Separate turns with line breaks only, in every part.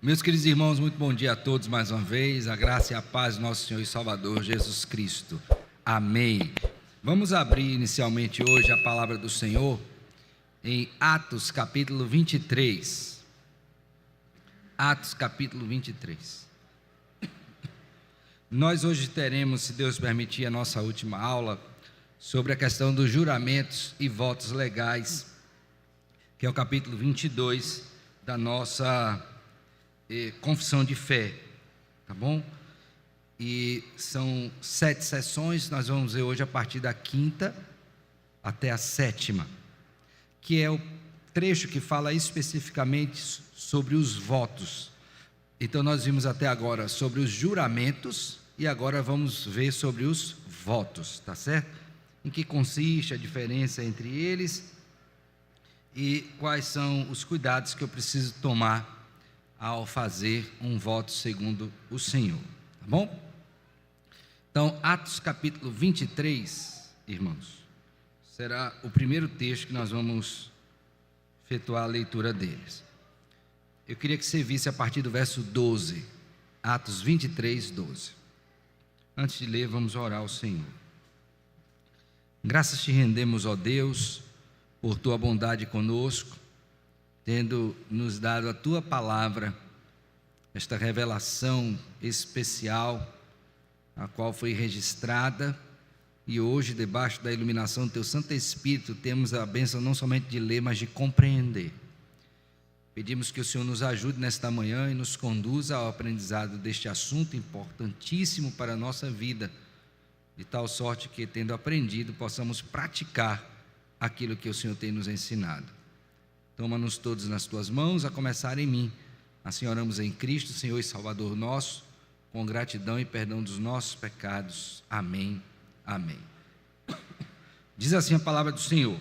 Meus queridos irmãos, muito bom dia a todos mais uma vez, a graça e a paz do nosso Senhor e Salvador Jesus Cristo. Amém. Vamos abrir inicialmente hoje a palavra do Senhor em Atos capítulo 23. Atos capítulo 23. Nós hoje teremos, se Deus permitir, a nossa última aula sobre a questão dos juramentos e votos legais, que é o capítulo 22 da nossa confissão de fé, tá bom? E são 7 sessões, nós vamos ver hoje a partir da 5ª até a 7ª, que é o trecho que fala especificamente sobre os votos. Então nós vimos até agora sobre os juramentos e agora vamos ver sobre os votos, tá certo? Em que consiste a diferença entre eles e quais são os cuidados que eu preciso tomar ao fazer um voto segundo o Senhor, tá bom? Então, Atos capítulo 23, irmãos, será o primeiro texto que nós vamos efetuar a leitura deles. Eu queria que você visse a partir do verso 12, Atos 23, 12. Antes de ler, vamos orar ao Senhor. Graças te rendemos, ó Deus, por tua bondade conosco, tendo nos dado a tua palavra, esta revelação especial, a qual foi registrada, e hoje, debaixo da iluminação do teu Santo Espírito, temos a bênção não somente de ler, mas de compreender. Pedimos que o Senhor nos ajude nesta manhã e nos conduza ao aprendizado deste assunto importantíssimo para a nossa vida, de tal sorte que, tendo aprendido, possamos praticar aquilo que o Senhor tem nos ensinado. Toma-nos todos nas tuas mãos, a começar em mim. Assim oramos em Cristo, Senhor e Salvador nosso, com gratidão e perdão dos nossos pecados. Amém, amém. Diz assim a palavra do Senhor: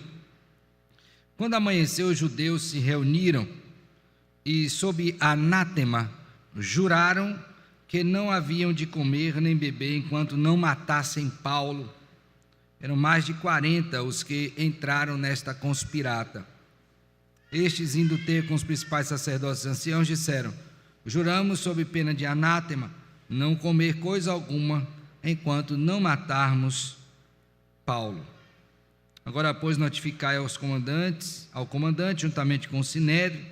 quando amanheceu, os judeus se reuniram e, sob anátema, juraram que não haviam de comer nem beber enquanto não matassem Paulo. Eram mais de 40 os que entraram nesta conspirata. Estes, indo ter com os principais sacerdotes e anciãos, disseram: juramos sob pena de anátema não comer coisa alguma enquanto não matarmos Paulo. Agora, pois, notificai ao comandante, juntamente com o sinédrio,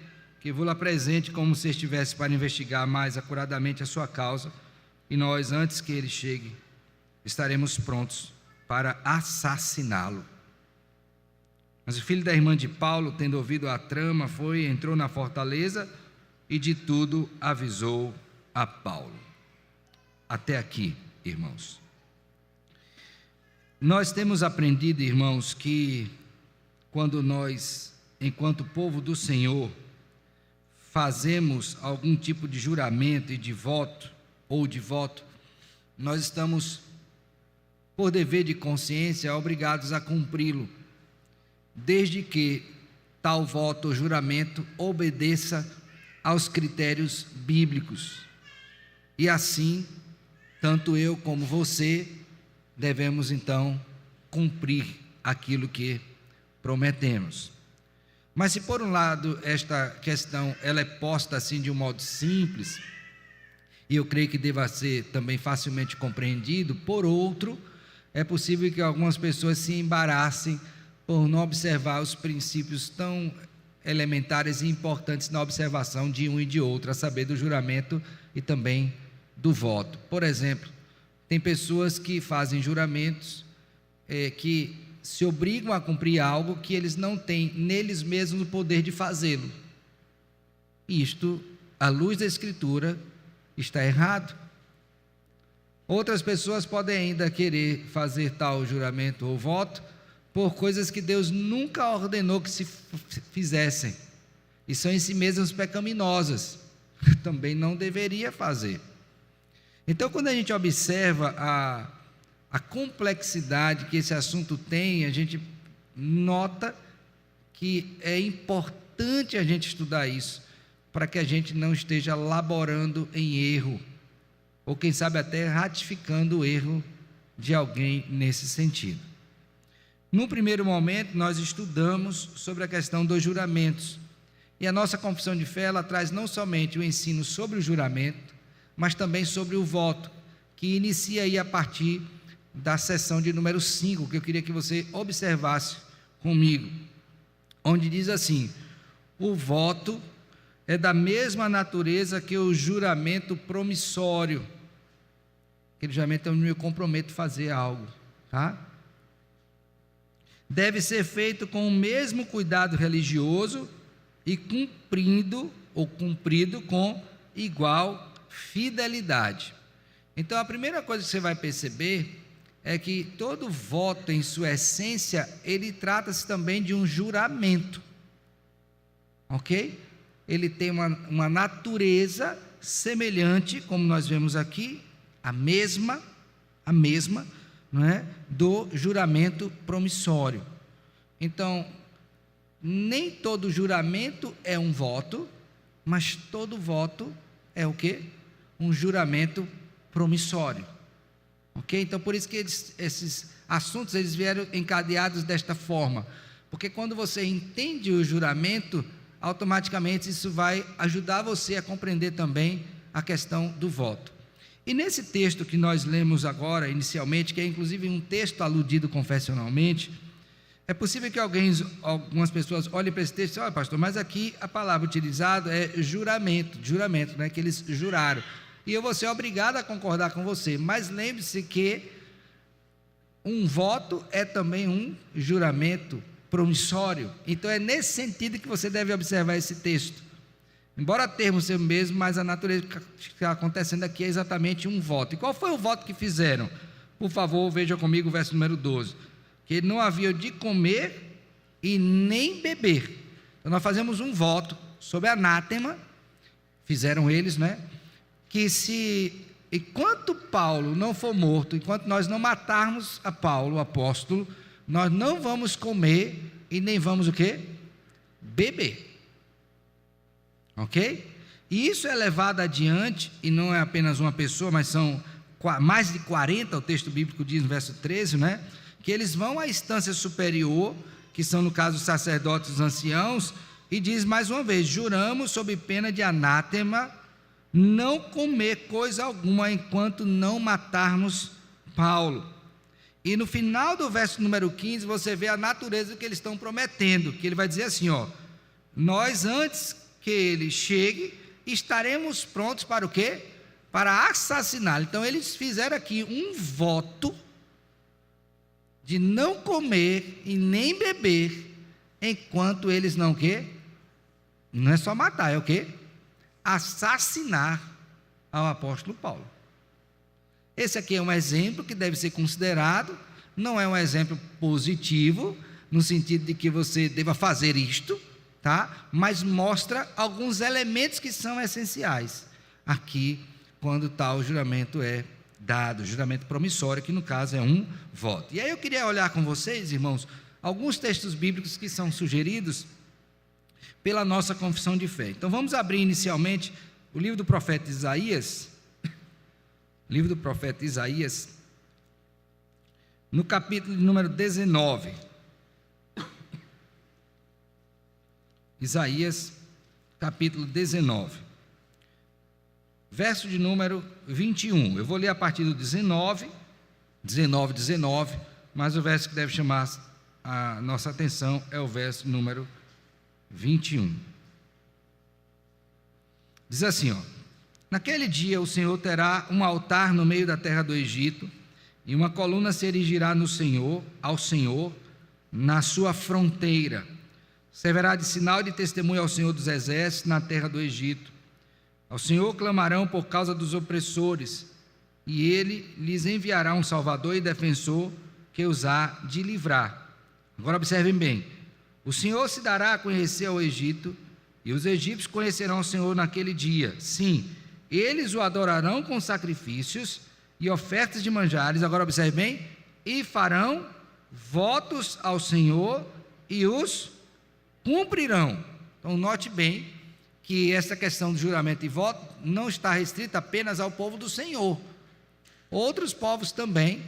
que vos apresente como se estivesse para investigar mais acuradamente a sua causa, e nós, antes que ele chegue, estaremos prontos para assassiná-lo. Mas o filho da irmã de Paulo, tendo ouvido a trama, entrou na fortaleza e de tudo avisou a Paulo. Até aqui, irmãos. Nós temos aprendido, irmãos, que quando nós, enquanto povo do Senhor, fazemos algum tipo de juramento e de voto, nós estamos, por dever de consciência, obrigados a cumpri-lo, desde que tal voto ou juramento obedeça aos critérios bíblicos. E assim, tanto eu como você devemos então cumprir aquilo que prometemos. Mas se por um lado esta questão ela é posta assim de um modo simples, e eu creio que deva ser também facilmente compreendido, por outro, é possível que algumas pessoas se embaraçem por não observar os princípios tão elementares e importantes na observação de um e de outro, a saber, do juramento e também do voto. Por exemplo, tem pessoas que fazem juramentos que se obrigam a cumprir algo que eles não têm neles mesmos o poder de fazê-lo. Isto, à luz da Escritura, está errado. Outras pessoas podem ainda querer fazer tal juramento ou voto por coisas que Deus nunca ordenou que se fizessem, e são em si mesmas pecaminosas, também não deveria fazer. Então, quando a gente observa a complexidade que esse assunto tem, a gente nota que é importante a gente estudar isso, para que a gente não esteja laborando em erro, ou quem sabe até ratificando o erro de alguém nesse sentido. No primeiro momento, nós estudamos sobre a questão dos juramentos, E a nossa confissão de fé, ela traz não somente o ensino sobre o juramento, mas também sobre o voto, que inicia aí a partir da sessão de número 5, que eu queria que você observasse comigo, onde diz assim: o voto é da mesma natureza que o juramento promissório. Aquele juramento é onde eu me comprometo a fazer algo, tá? Deve ser feito com o mesmo cuidado religioso e cumprido com igual fidelidade. Então, a primeira coisa que você vai perceber é que todo voto, em sua essência, ele trata-se também de um juramento, ok? Ele tem uma natureza semelhante, como nós vemos aqui, a mesma, não é, do juramento promissório. Então, nem todo juramento é um voto, mas todo voto é o quê? Um juramento promissório. Ok? Então, por isso que esses assuntos eles vieram encadeados desta forma, porque quando você entende o juramento, automaticamente isso vai ajudar você a compreender também a questão do voto. E nesse texto que nós lemos agora, inicialmente, que é inclusive um texto aludido confessionalmente, é possível que algumas pessoas olhem para esse texto e dizem: olha, pastor, mas aqui a palavra utilizada é juramento, né, que eles juraram. E eu vou ser obrigado a concordar com você, mas lembre-se que um voto é também um juramento promissório. Então é nesse sentido que você deve observar esse texto. Embora o termo seja o mesmo, mas a natureza que está acontecendo aqui é exatamente um voto. E qual foi o voto que fizeram? Por favor, veja comigo o verso número 12. Que não havia de comer e nem beber. Então nós fazemos um voto sobre anátema, fizeram eles, né? Que enquanto Paulo não for morto, enquanto nós não matarmos a Paulo, o apóstolo, nós não vamos comer e nem vamos o quê? Beber. Ok? E isso é levado adiante, e não é apenas uma pessoa, mas são mais de 40, o texto bíblico diz no verso 13, né? Que eles vão à instância superior, que são no caso os sacerdotes, os anciãos, e diz mais uma vez: juramos sob pena de anátema não comer coisa alguma enquanto não matarmos Paulo. E no final do verso número 15, você vê a natureza do que eles estão prometendo, que ele vai dizer assim, ó: nós antes que ele chegue, estaremos prontos para o quê? Para assassiná-lo. Então eles fizeram aqui um voto de não comer e nem beber, enquanto eles não o quê? Não é só matar, é o quê? Assassinar ao apóstolo Paulo. Esse aqui é um exemplo que deve ser considerado, não é um exemplo positivo, no sentido de que você deva fazer isto, tá? Mas mostra alguns elementos que são essenciais aqui, quando tal juramento é dado, juramento promissório, que no caso é um voto. E aí eu queria olhar com vocês, irmãos, alguns textos bíblicos que são sugeridos pela nossa confissão de fé. Então vamos abrir inicialmente o livro do profeta Isaías, no capítulo número 19. Isaías, capítulo 19, verso de número 21. Eu vou ler a partir do 19, mas o verso que deve chamar a nossa atenção é o verso número 21. Diz assim, ó: naquele dia o Senhor terá um altar no meio da terra do Egito, e uma coluna se erigirá ao Senhor, na sua fronteira. Servirá de sinal e de testemunho ao Senhor dos exércitos na terra do Egito. Ao Senhor clamarão por causa dos opressores, e Ele lhes enviará um Salvador e defensor que os há de livrar. Agora observem bem: o Senhor se dará a conhecer ao Egito, e os egípcios conhecerão o Senhor naquele dia. Sim, eles o adorarão com sacrifícios e ofertas de manjares. Agora observe bem: e farão votos ao Senhor e os cumprirão. Então note bem que essa questão do juramento e voto não está restrita apenas ao povo do Senhor. Outros povos também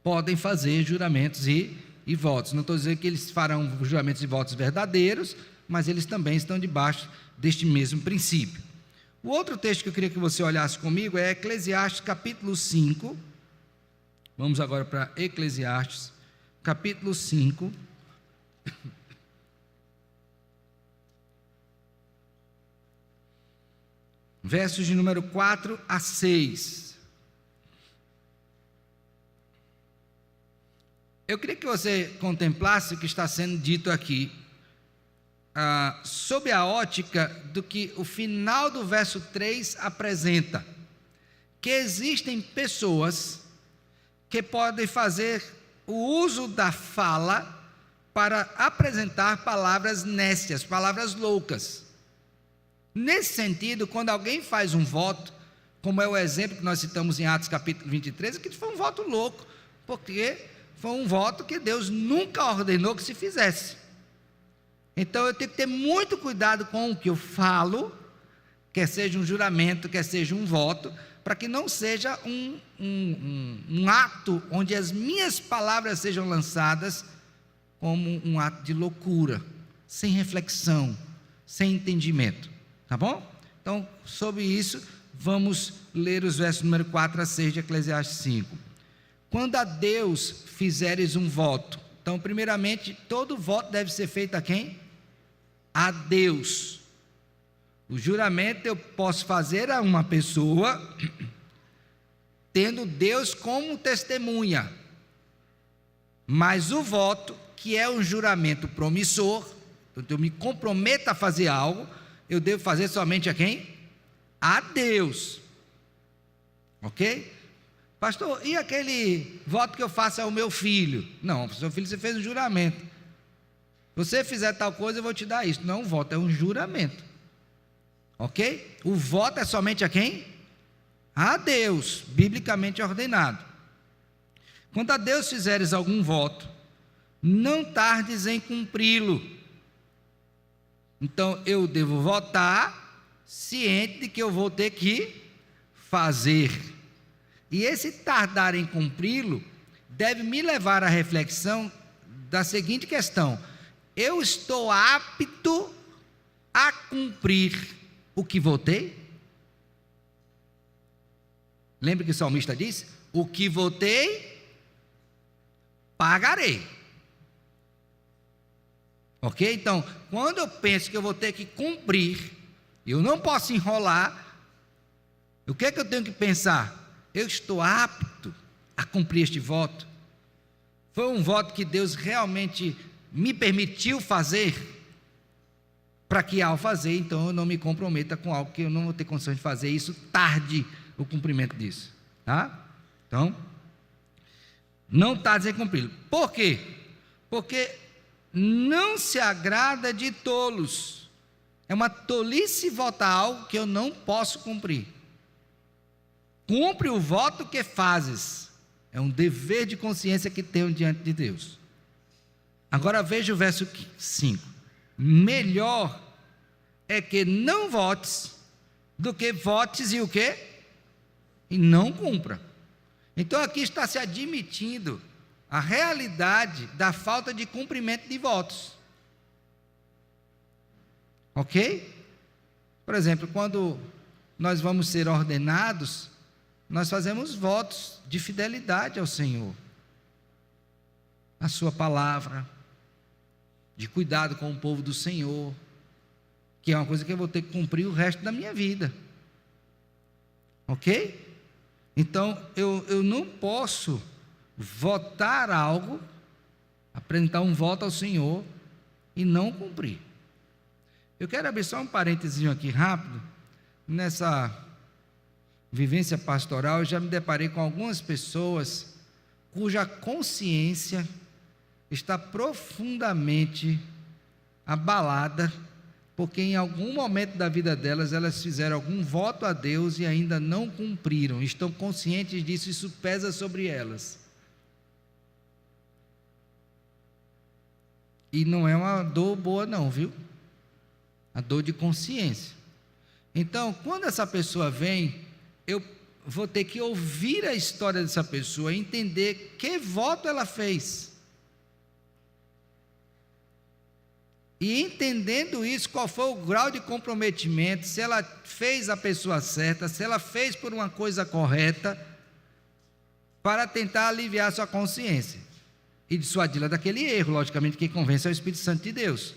podem fazer juramentos e votos. Não estou dizendo que eles farão juramentos e votos verdadeiros, mas eles também estão debaixo deste mesmo princípio. O outro texto que eu queria que você olhasse comigo é Eclesiastes capítulo 5. Vamos agora para Eclesiastes capítulo 5. Versos de número 4 a 6. Eu queria que você contemplasse o que está sendo dito aqui, sob a ótica do que o final do verso 3 apresenta, que existem pessoas que podem fazer o uso da fala para apresentar palavras nécias, palavras loucas. Nesse sentido, quando alguém faz um voto, como é o exemplo que nós citamos em Atos capítulo 23, que foi um voto louco, porque foi um voto que Deus nunca ordenou que se fizesse. Então eu tenho que ter muito cuidado com o que eu falo, quer seja um juramento, quer seja um voto, para que não seja um ato onde as minhas palavras sejam lançadas como um ato de loucura, sem reflexão, sem entendimento. Tá bom? Então, sobre isso, vamos ler os versos número 4 a 6 de Eclesiastes 5. Quando a Deus fizeres um voto, então, primeiramente, todo voto deve ser feito a quem? A Deus. O juramento eu posso fazer a uma pessoa, tendo Deus como testemunha, mas o voto, que é um juramento promissor, então eu me comprometo a fazer algo, eu devo fazer somente a quem? A Deus. Ok? Pastor, e aquele voto que eu faço ao meu filho? Não, seu filho, você fez um juramento. Se você fizer tal coisa, eu vou te dar isso. Não é um voto, é um juramento. Ok? O voto é somente a quem? A Deus, biblicamente ordenado. Quando a Deus fizeres algum voto, não tardes em cumpri-lo. Então eu devo votar ciente de que eu vou ter que fazer. E esse tardar em cumpri-lo deve me levar à reflexão da seguinte questão: eu estou apto a cumprir o que votei? Lembra que o salmista disse? O que votei, pagarei. Ok? Então, quando eu penso que eu vou ter que cumprir, eu não posso enrolar, o que é que eu tenho que pensar? Eu estou apto a cumprir este voto? Foi um voto que Deus realmente me permitiu fazer, para que ao fazer, então eu não me comprometa com algo que eu não vou ter condições de fazer, isso tarde o cumprimento disso, tá? Então, não tarde em cumpri-lo. Por quê? Porque não se agrada de tolos. É uma tolice votar algo que eu não posso cumprir. Cumpre o voto que fazes. É um dever de consciência que tenho diante de Deus. Agora veja o verso 5. Melhor é que não votes do que votes e o quê? E não cumpra. Então aqui está se admitindo a realidade da falta de cumprimento de votos. Ok? Por exemplo, quando nós vamos ser ordenados, nós fazemos votos de fidelidade ao Senhor, a sua palavra, de cuidado com o povo do Senhor, que é uma coisa que eu vou ter que cumprir o resto da minha vida. Ok? Então, eu não posso votar algo, apresentar um voto ao Senhor e não cumprir. Eu quero abrir só um parênteses aqui rápido. Nessa vivência pastoral, eu já me deparei com algumas pessoas cuja consciência está profundamente abalada, porque em algum momento da vida delas, elas fizeram algum voto a Deus e ainda não cumpriram, estão conscientes disso, isso pesa sobre elas. E não é uma dor boa não, viu? A dor de consciência. Então, quando essa pessoa vem, eu vou ter que ouvir a história dessa pessoa, entender que voto ela fez. E entendendo isso, qual foi o grau de comprometimento, se ela fez a pessoa certa, se ela fez por uma coisa correta, para tentar aliviar sua consciência e dissuadi-la daquele erro. Logicamente, quem convence é o Espírito Santo de Deus.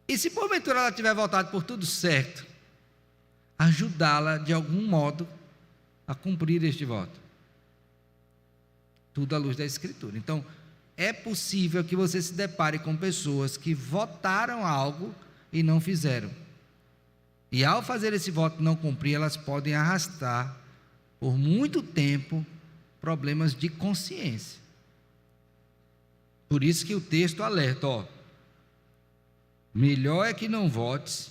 E se porventura ela tiver voltado por tudo certo, ajudá-la de algum modo a cumprir este voto. Tudo à luz da Escritura. Então, é possível que você se depare com pessoas que votaram algo e não fizeram. E ao fazer esse voto e não cumprir, elas podem arrastar por muito tempo problemas de consciência. Por isso que o texto alerta, melhor é que não votes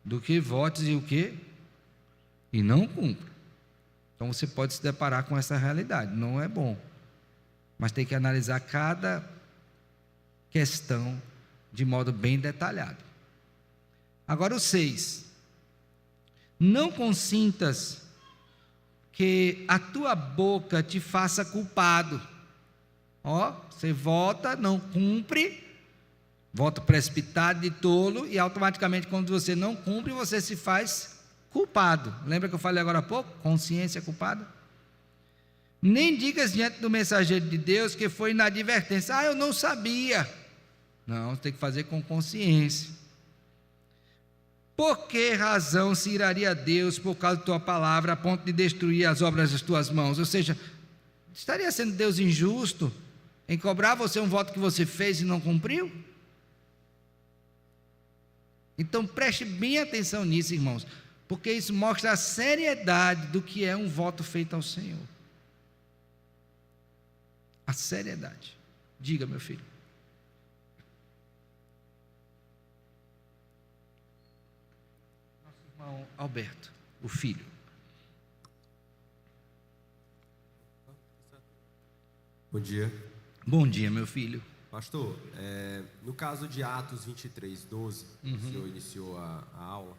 do que votes e o quê? E não cumpra. Então você pode se deparar com essa realidade, não é bom. Mas tem que analisar cada questão de modo bem detalhado. Agora o 6. Não consintas que a tua boca te faça culpado. Você vota, não cumpre, voto precipitado de tolo, e automaticamente quando você não cumpre, você se faz culpado. Lembra que eu falei agora há pouco? Consciência culpada. Nem digas diante do mensageiro de Deus que foi inadvertência. Eu não sabia. Não, você tem que fazer com consciência. Por que razão se iraria Deus por causa da tua palavra, a ponto de destruir as obras das tuas mãos? Ou seja, estaria sendo Deus injusto em cobrar você um voto que você fez e não cumpriu? Então preste bem atenção nisso, irmãos, porque isso mostra a seriedade do que é um voto feito ao Senhor. A seriedade. Diga, meu filho. Nosso irmão Alberto, o filho.
Bom dia.
Bom dia, meu filho.
Pastor, no caso de Atos 23:12, o senhor iniciou a aula,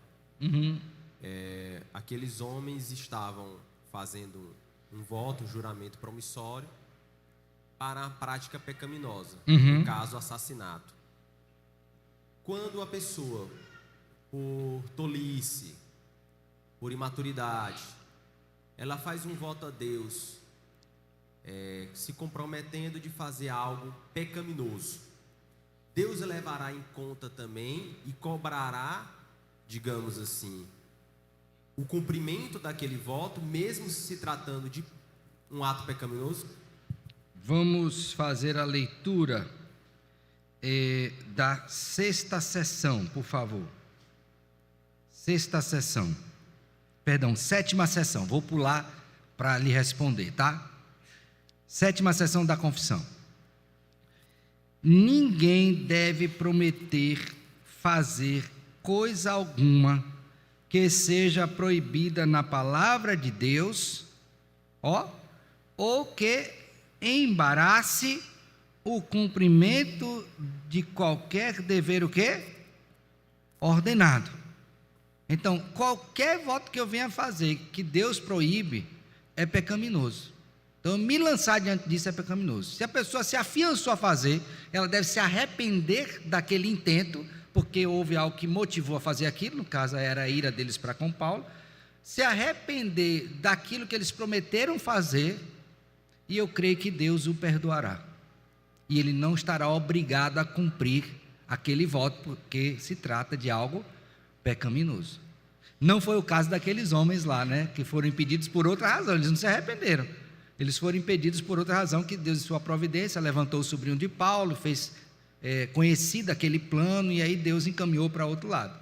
aqueles homens estavam fazendo um voto, um juramento promissório para a prática pecaminosa, no caso assassinato. Quando a pessoa, por tolice, por imaturidade, ela faz um voto a Deus, se comprometendo de fazer algo pecaminoso, Deus levará em conta também e cobrará, digamos assim, o cumprimento daquele voto, mesmo se tratando de um ato pecaminoso?
Vamos fazer a leitura da 6ª sessão, por favor. 6ª sessão. Perdão, 7ª sessão. Vou pular para lhe responder, tá? 7ª sessão da confissão. Ninguém deve prometer fazer coisa alguma que seja proibida na palavra de Deus, ou que embarace o cumprimento de qualquer dever, o quê? Ordenado. Então, qualquer voto que eu venha fazer que Deus proíbe é pecaminoso. Então, me lançar diante disso é pecaminoso. Se a pessoa se afiançou a fazer, ela deve se arrepender daquele intento, porque houve algo que motivou a fazer aquilo, no caso era a ira deles para com Paulo, se arrepender daquilo que eles prometeram fazer, e eu creio que Deus o perdoará. E ele não estará obrigado a cumprir aquele voto, porque se trata de algo pecaminoso. Não foi o caso daqueles homens lá, que foram impedidos por outra razão, eles não se arrependeram. Eles foram impedidos por outra razão, que Deus, em sua providência, levantou o sobrinho de Paulo, fez conhecido aquele plano, e aí Deus encaminhou para outro lado.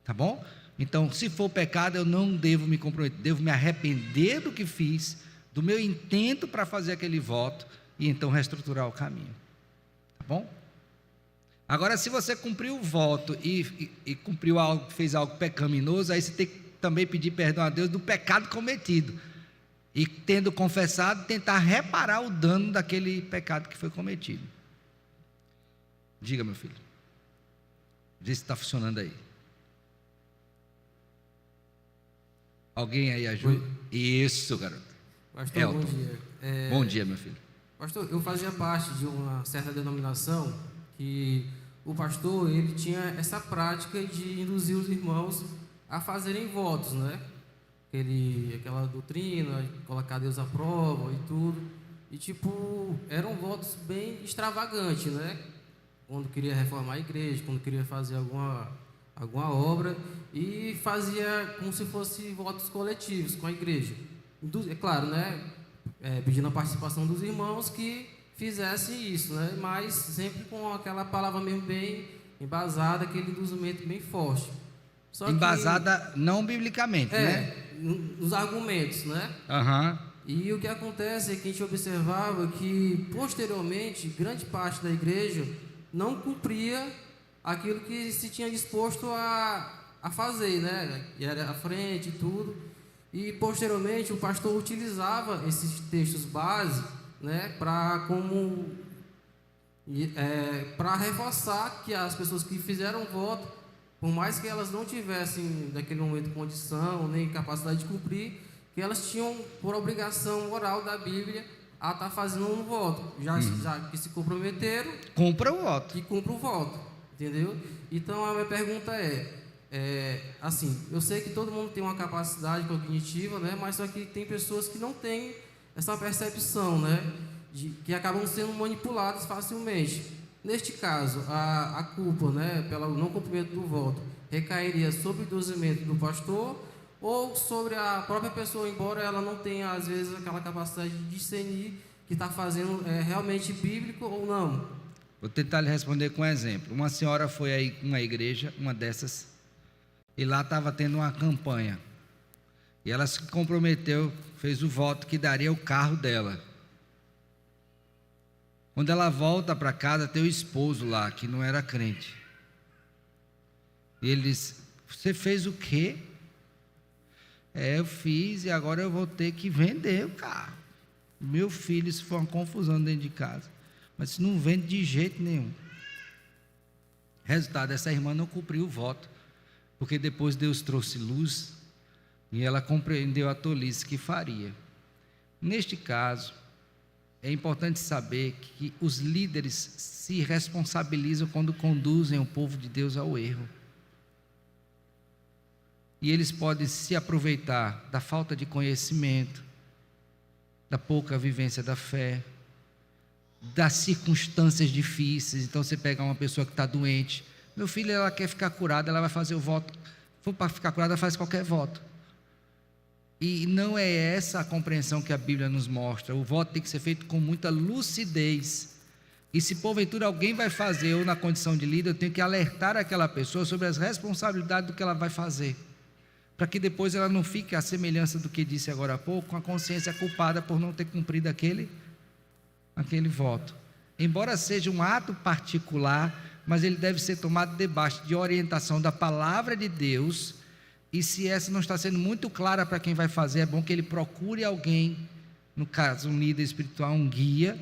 Tá bom? Então, se for pecado, eu não devo me comprometer, devo me arrepender do que fiz, do meu intento para fazer aquele voto, e então reestruturar o caminho. Tá bom? Agora, se você cumpriu o voto e cumpriu algo, fez algo pecaminoso, aí você tem que também pedir perdão a Deus do pecado cometido. E tendo confessado, tentar reparar o dano daquele pecado que foi cometido. Diga, meu filho. Vê se está funcionando aí. Alguém aí ajuda? Isso, garoto.
Pastor,
Elton.
bom dia.
Bom dia, meu filho.
Pastor, eu fazia parte de uma certa denominação que o pastor, ele tinha essa prática de induzir os irmãos a fazerem votos, né? Aquela doutrina, colocar Deus à prova e tudo. E tipo, eram votos bem extravagantes, né? Quando queria reformar a igreja, quando queria fazer alguma obra, e fazia como se fosse votos coletivos com a igreja. É claro, né? Pedindo a participação dos irmãos que fizessem isso, né? Mas sempre com aquela palavra mesmo bem embasada, aquele induzimento bem forte. Só
embasada não biblicamente, né?
Nos argumentos, né? E o que acontece é que a gente observava que, posteriormente, grande parte da igreja não cumpria aquilo que se tinha disposto a fazer, né? E era à frente e tudo. E, posteriormente, o pastor utilizava esses textos base, né? Para reforçar que as pessoas que fizeram voto, por mais que elas não tivessem, naquele momento, condição nem capacidade de cumprir, que elas tinham por obrigação moral da Bíblia a estar fazendo um voto, já que se comprometeram,
cumpra o voto.
Que cumpra o voto, entendeu? Então a minha pergunta assim, eu sei que todo mundo tem uma capacidade cognitiva, né? Mas só que tem pessoas que não têm essa percepção, né? Que acabam sendo manipuladas facilmente. Neste caso, a culpa, né, pelo não cumprimento do voto recairia sobre o induzimento do pastor ou sobre a própria pessoa, embora ela não tenha, às vezes, aquela capacidade de discernir que está fazendo realmente bíblico ou não.
Vou tentar lhe responder com um exemplo. Uma senhora foi aí uma igreja, uma dessas, e lá estava tendo uma campanha. E ela se comprometeu, fez o voto que daria o carro dela. Quando ela volta para casa, tem o esposo lá, que não era crente. E ele disse: você fez o quê? Eu fiz, e agora eu vou ter que vender o carro. Meu filho, isso foi uma confusão dentro de casa. Mas isso não vende de jeito nenhum. Resultado, essa irmã não cumpriu o voto, porque depois Deus trouxe luz e ela compreendeu a tolice que faria. Neste caso, é importante saber que os líderes se responsabilizam quando conduzem o povo de Deus ao erro. E eles podem se aproveitar da falta de conhecimento, da pouca vivência da fé, das circunstâncias difíceis. Então você pega uma pessoa que está doente, meu filho, ela quer ficar curada, ela vai fazer o voto, se for para ficar curada, ela faz qualquer voto. E não é essa a compreensão que a Bíblia nos mostra. O voto tem que ser feito com muita lucidez. E se porventura alguém vai fazer, ou na condição de líder, eu tenho que alertar aquela pessoa sobre as responsabilidades do que ela vai fazer, para que depois ela não fique à semelhança do que disse agora há pouco, com a consciência culpada por não ter cumprido aquele voto. Embora seja um ato particular, mas ele deve ser tomado debaixo de orientação da palavra de Deus. E se essa não está sendo muito clara para quem vai fazer, é bom que ele procure alguém, no caso um líder espiritual, um guia,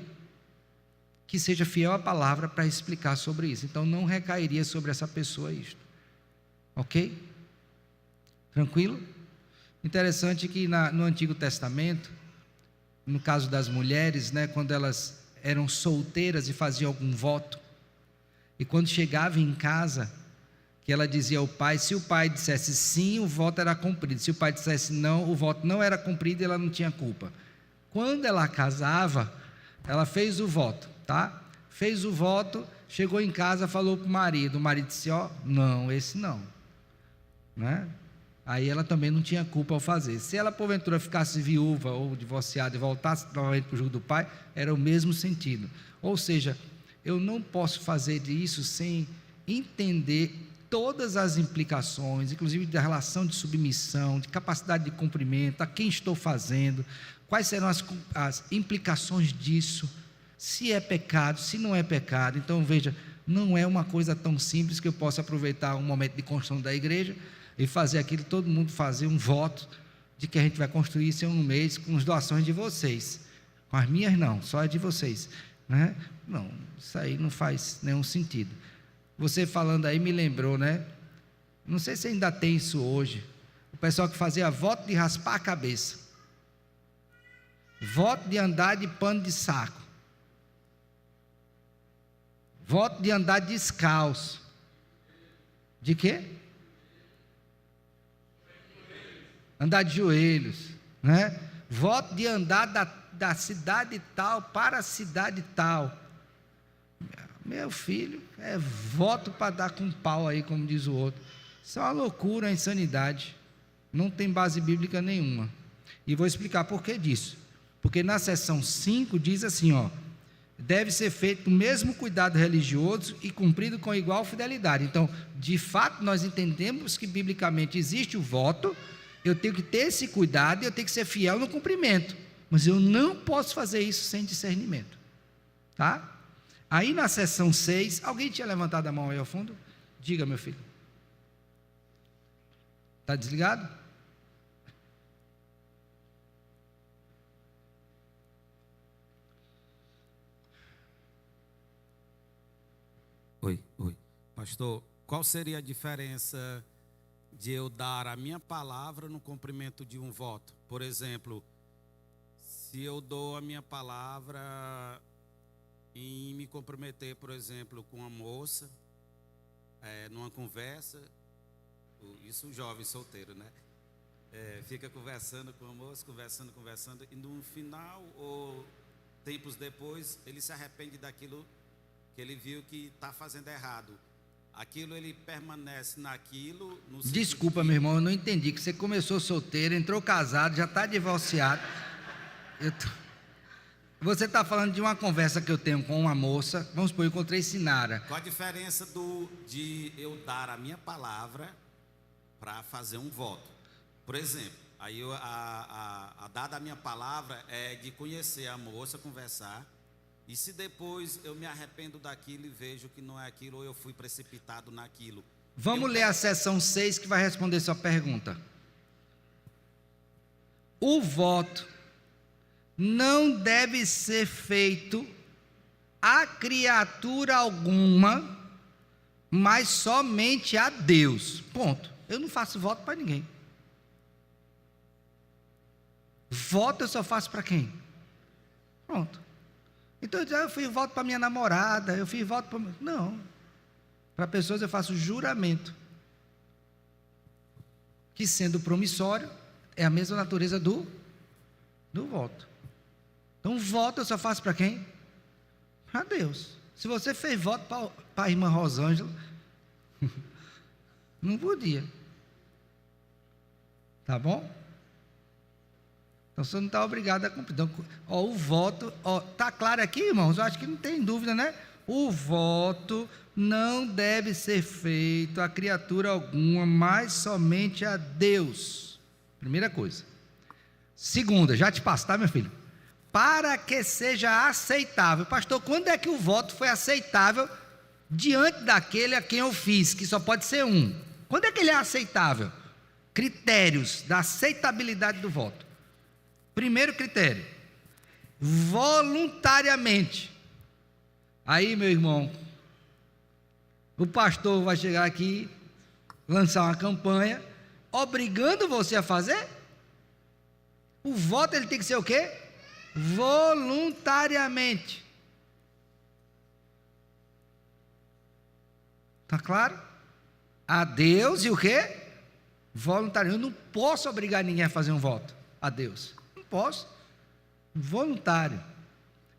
que seja fiel à palavra para explicar sobre isso. Então não recairia sobre essa pessoa isto. Ok? Tranquilo? Interessante que no Antigo Testamento, no caso das mulheres, né, quando elas eram solteiras e faziam algum voto, e quando chegava em casa, que ela dizia ao pai, se o pai dissesse sim, o voto era cumprido, se o pai dissesse não, o voto não era cumprido e ela não tinha culpa. Quando ela casava, ela fez o voto, tá? Fez o voto, chegou em casa, falou para o marido disse, não, esse não, né? Aí ela também não tinha culpa ao fazer. Se ela porventura ficasse viúva ou divorciada e voltasse novamente para o jugo do pai, era o mesmo sentido. Ou seja, eu não posso fazer isso sem entender todas as implicações, inclusive da relação de submissão, de capacidade de cumprimento, a quem estou fazendo, quais serão as implicações disso, se é pecado, se não é pecado. Então veja, não é uma coisa tão simples que eu possa aproveitar um momento de construção da igreja e fazer aquilo, todo mundo fazer um voto de que a gente vai construir isso em um mês com as doações de vocês. Com as minhas não, só as de vocês, né? Não, isso aí não faz nenhum sentido. Você falando aí me lembrou, né? Não sei se ainda tem isso hoje. O pessoal que fazia voto de raspar a cabeça, voto de andar de pano de saco, Voto de andar descalço. De quê? Andar de joelhos, né? Voto de andar da cidade tal para a cidade tal. Meu filho, é voto para dar com pau aí, como diz o outro. Isso é uma loucura, uma insanidade. Não tem base bíblica nenhuma. E vou explicar por que disso. Porque na seção 5 diz assim, ó: deve ser feito com o mesmo cuidado religioso e cumprido com igual fidelidade. Então, de fato, nós entendemos que biblicamente existe o voto, eu tenho que ter esse cuidado e eu tenho que ser fiel no cumprimento. Mas eu não posso fazer isso sem discernimento. Tá? Aí na seção 6, alguém tinha levantado a mão aí ao fundo? Diga, meu filho. Está desligado?
Oi. Pastor, qual seria a diferença de eu dar a minha palavra no cumprimento de um voto? Por exemplo, se eu dou a minha palavra em me comprometer, por exemplo, com uma moça, numa conversa, isso jovem solteiro, né? Fica conversando com a moça, conversando, e no final, ou tempos depois, ele se arrepende daquilo que ele viu que está fazendo errado. Aquilo, ele permanece naquilo.
Desculpa, meu irmão, eu não entendi, que você começou solteiro, entrou casado, já está divorciado. Você está falando de uma conversa que eu tenho com uma moça, vamos supor, eu encontrei Sinara.
Qual a diferença de eu dar a minha palavra para fazer um voto? Por exemplo, aí a dada a minha palavra é de conhecer a moça, conversar, e se depois eu me arrependo daquilo e vejo que não é aquilo, ou eu fui precipitado naquilo.
Vamos ler a seção 6 que vai responder sua pergunta. O voto não deve ser feito a criatura alguma, mas somente a Deus. Ponto. Eu não faço voto para ninguém. Voto eu só faço para quem? Pronto. Então eu fiz voto para minha namorada, eu fiz voto para... Não. Para pessoas eu faço juramento. Que sendo promissório, é a mesma natureza do voto. Então voto eu só faço para quem? Para Deus. Se você fez voto para a irmã Rosângela, não podia. Tá bom? Então você não está obrigado a cumprir. Então, o voto, está claro aqui, irmãos? Eu acho que não tem dúvida, né? O voto não deve ser feito a criatura alguma, mas somente a Deus. Primeira coisa. Segunda, já te passo, tá, meu filho? Para que seja aceitável. Pastor, quando é que o voto foi aceitável diante daquele a quem eu fiz, que só pode ser um? Quando é que ele é aceitável? Critérios da aceitabilidade do voto. Primeiro critério, voluntariamente. Aí, meu irmão, o pastor vai chegar aqui, lançar uma campanha, obrigando você a fazer. O voto ele tem que ser o quê? Voluntariamente. Está claro? A Deus e o quê? Voluntário. Eu não posso obrigar ninguém a fazer um voto a Deus. Não posso. Voluntário.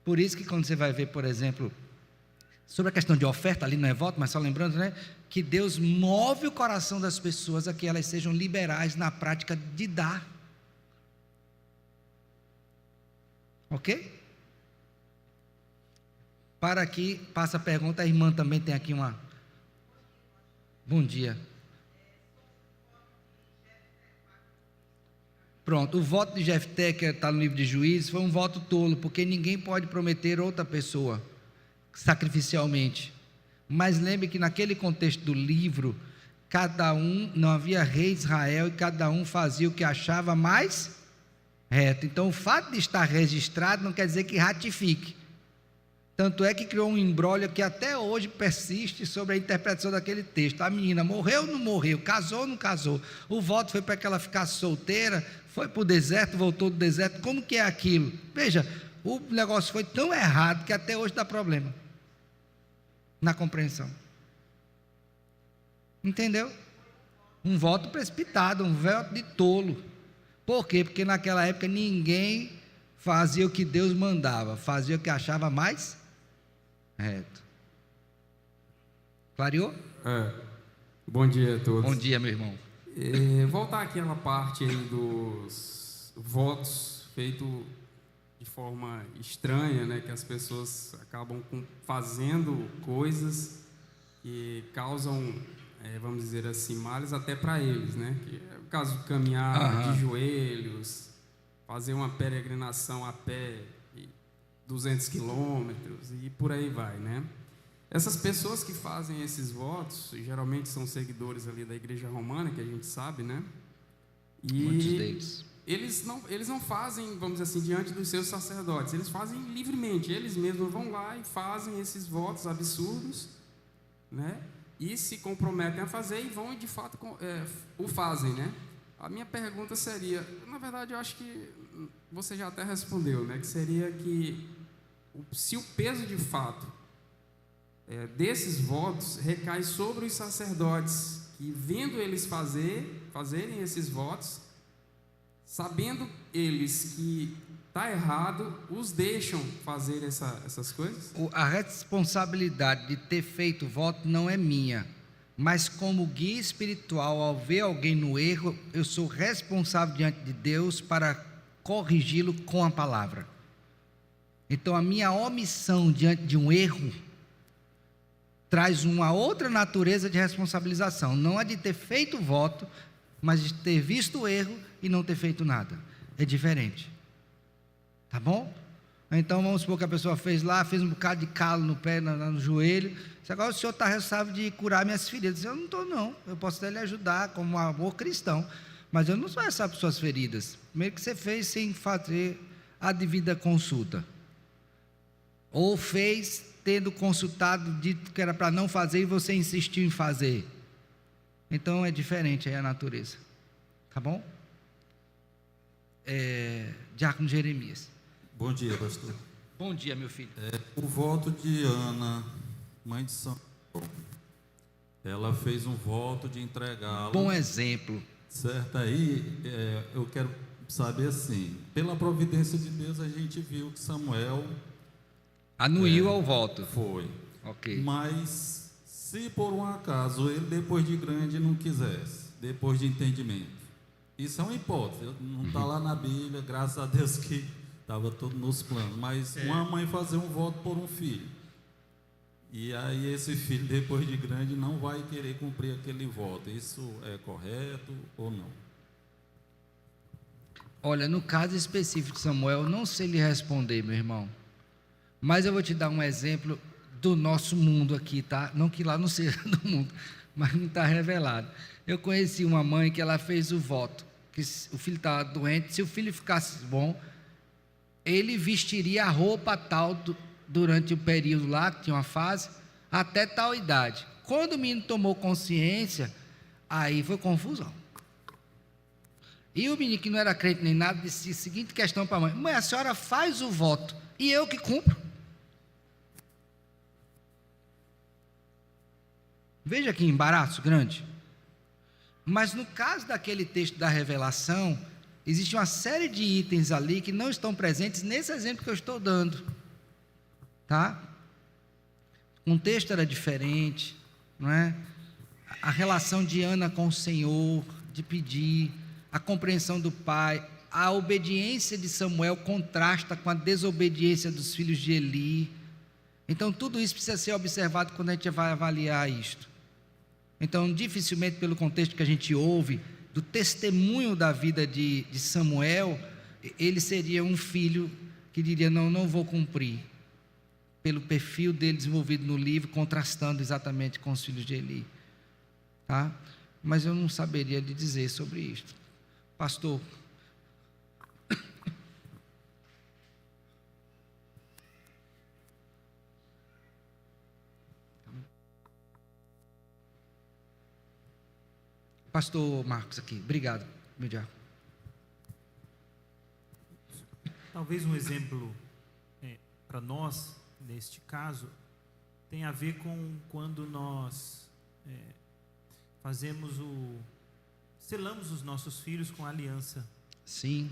Por isso que quando você vai ver, por exemplo, sobre a questão de oferta, ali não é voto, mas só lembrando, né? Que Deus move o coração das pessoas a que elas sejam liberais na prática de dar. Ok? Para aqui, passa a pergunta, a irmã também tem aqui uma... Bom dia. Pronto, o voto de Jefté, que está no livro de Juízes, foi um voto tolo, porque ninguém pode prometer outra pessoa sacrificialmente. Mas lembre que naquele contexto do livro, cada um, não havia rei de Israel, e cada um fazia o que achava mais reto. Então o fato de estar registrado não quer dizer que ratifique. Tanto é que criou um imbróglio que até hoje persiste sobre a interpretação daquele texto. A menina morreu ou não morreu? Casou ou não casou? O voto foi para que ela ficasse solteira? Foi para o deserto, voltou do deserto? Como que é aquilo? Veja, o negócio foi tão errado que até hoje dá problema. na compreensão. Entendeu? Um voto precipitado, um voto de tolo. Por quê? Porque naquela época ninguém fazia o que Deus mandava, fazia o que achava mais reto. Clareou?
Bom dia a todos.
Bom dia, meu irmão.
Voltar àquela parte aí dos votos feitos de forma estranha, né, que as pessoas acabam fazendo coisas que causam, vamos dizer assim, males até para eles, né? Que é o caso de caminhar de joelhos, fazer uma peregrinação a pé, 200 quilômetros e por aí vai, né? Essas pessoas que fazem esses votos, geralmente são seguidores ali da Igreja Romana, que a gente sabe, né? E
muitos deles.
Eles não fazem, vamos dizer assim, diante dos seus sacerdotes, eles fazem livremente, eles mesmos vão lá e fazem esses votos absurdos, né? E se comprometem a fazer e vão e de fato o fazem, né? A minha pergunta seria, na verdade eu acho que você já até respondeu, né? Que seria que se o peso de fato desses votos recai sobre os sacerdotes, que vendo eles fazerem esses votos, sabendo eles que está errado, os deixam fazer essas coisas?
A responsabilidade de ter feito o voto não é minha, mas como guia espiritual, ao ver alguém no erro, eu sou responsável diante de Deus para corrigi-lo com a palavra. Então a minha omissão diante de um erro traz uma outra natureza de responsabilização, não a de ter feito o voto, mas de ter visto o erro e não ter feito nada. É diferente. Tá bom? Então vamos supor que a pessoa fez um bocado de calo no pé, no joelho. Agora o senhor está responsável de curar minhas feridas. Eu não estou, não. Eu posso até lhe ajudar como um amor cristão, mas eu não sou responsável por suas feridas. Primeiro que você fez sem fazer a devida consulta, ou fez tendo consultado, dito que era para não fazer e você insistiu em fazer. Então é diferente aí a natureza. Tá bom? Diácono Jeremias.
Bom dia, pastor.
Bom dia, meu filho.
O voto de Ana, mãe de São Paulo, ela fez um voto de entregá-lo.
Bom exemplo.
Certo, aí eu quero saber assim, pela providência de Deus a gente viu que Samuel
anuiu ao voto.
Foi.
Ok.
Mas se por um acaso ele depois de grande não quisesse, depois de entendimento, isso é uma hipótese, não está lá na Bíblia, graças a Deus que estava tudo nos planos, mas uma mãe fazer um voto por um filho, e aí esse filho depois de grande não vai querer cumprir aquele voto, isso é correto ou não?
Olha, no caso específico de Samuel, não sei lhe responder, meu irmão, mas eu vou te dar um exemplo do nosso mundo aqui, tá? Não que lá não seja do mundo, mas não está revelado. Eu conheci uma mãe que ela fez o voto, que o filho estava doente, se o filho ficasse bom, ele vestiria a roupa tal durante o período lá, que tinha uma fase, até tal idade. Quando o menino tomou consciência, aí foi confusão. E o menino que não era crente nem nada, disse a seguinte questão para a mãe: mãe, a senhora faz o voto, e eu que cumpro. Veja que embaraço grande. Mas no caso daquele texto da revelação, existe uma série de itens ali que não estão presentes nesse exemplo que eu estou dando, tá? O contexto era diferente, não é? A relação de Ana com o Senhor, de pedir, a compreensão do pai, a obediência de Samuel contrasta com a desobediência dos filhos de Eli. Então tudo isso precisa ser observado quando a gente vai avaliar isto. Então, dificilmente, pelo contexto que a gente ouve, do testemunho da vida de Samuel, ele seria um filho que diria: não vou cumprir, pelo perfil dele desenvolvido no livro, contrastando exatamente com os filhos de Eli, tá? Mas eu não saberia lhe dizer sobre isto, pastor. Pastor Marcos aqui, obrigado, meu diácono.
Talvez um exemplo para nós, neste caso, tem a ver com quando nós selamos os nossos filhos com aliança.
Sim.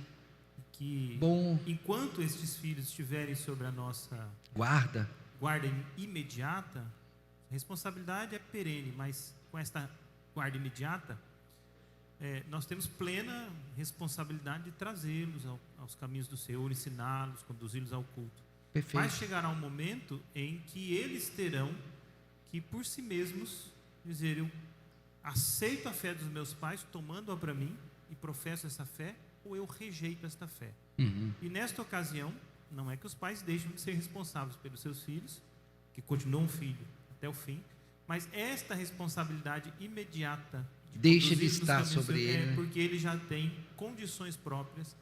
Que
bom.
Enquanto estes filhos estiverem sobre a nossa
guarda
imediata, a responsabilidade é perene, mas com esta guarda imediata, nós temos plena responsabilidade de trazê-los aos caminhos do Senhor, ensiná-los, conduzi-los ao culto.
Perfeito.
Mas chegará um momento em que eles terão que por si mesmos dizer: eu aceito a fé dos meus pais, tomando-a para mim e professo essa fé, ou eu rejeito esta fé. E nesta ocasião, não é que os pais deixam de ser responsáveis pelos seus filhos, que continuam um filho até o fim, mas esta responsabilidade imediata
deixa de estar sobre ele,
porque ele já tem condições próprias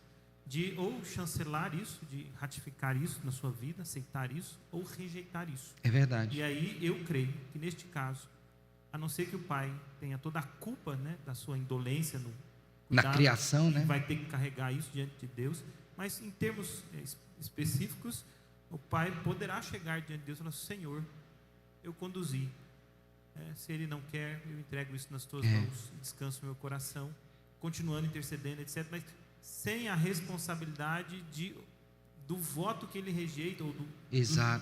de ou chancelar isso, de ratificar isso na sua vida, aceitar isso, ou rejeitar isso.
É verdade.
E aí eu creio que neste caso, a não ser que o pai tenha toda a culpa, né, da sua indolência
na criação, né?
Vai ter que carregar isso diante de Deus. Mas em termos específicos, o pai poderá chegar diante de Deus e falar: Senhor, eu conduzi. Se ele não quer, eu entrego isso nas tuas mãos, descanso no meu coração, continuando intercedendo, etc. Mas sem a responsabilidade do voto que ele rejeita, ou do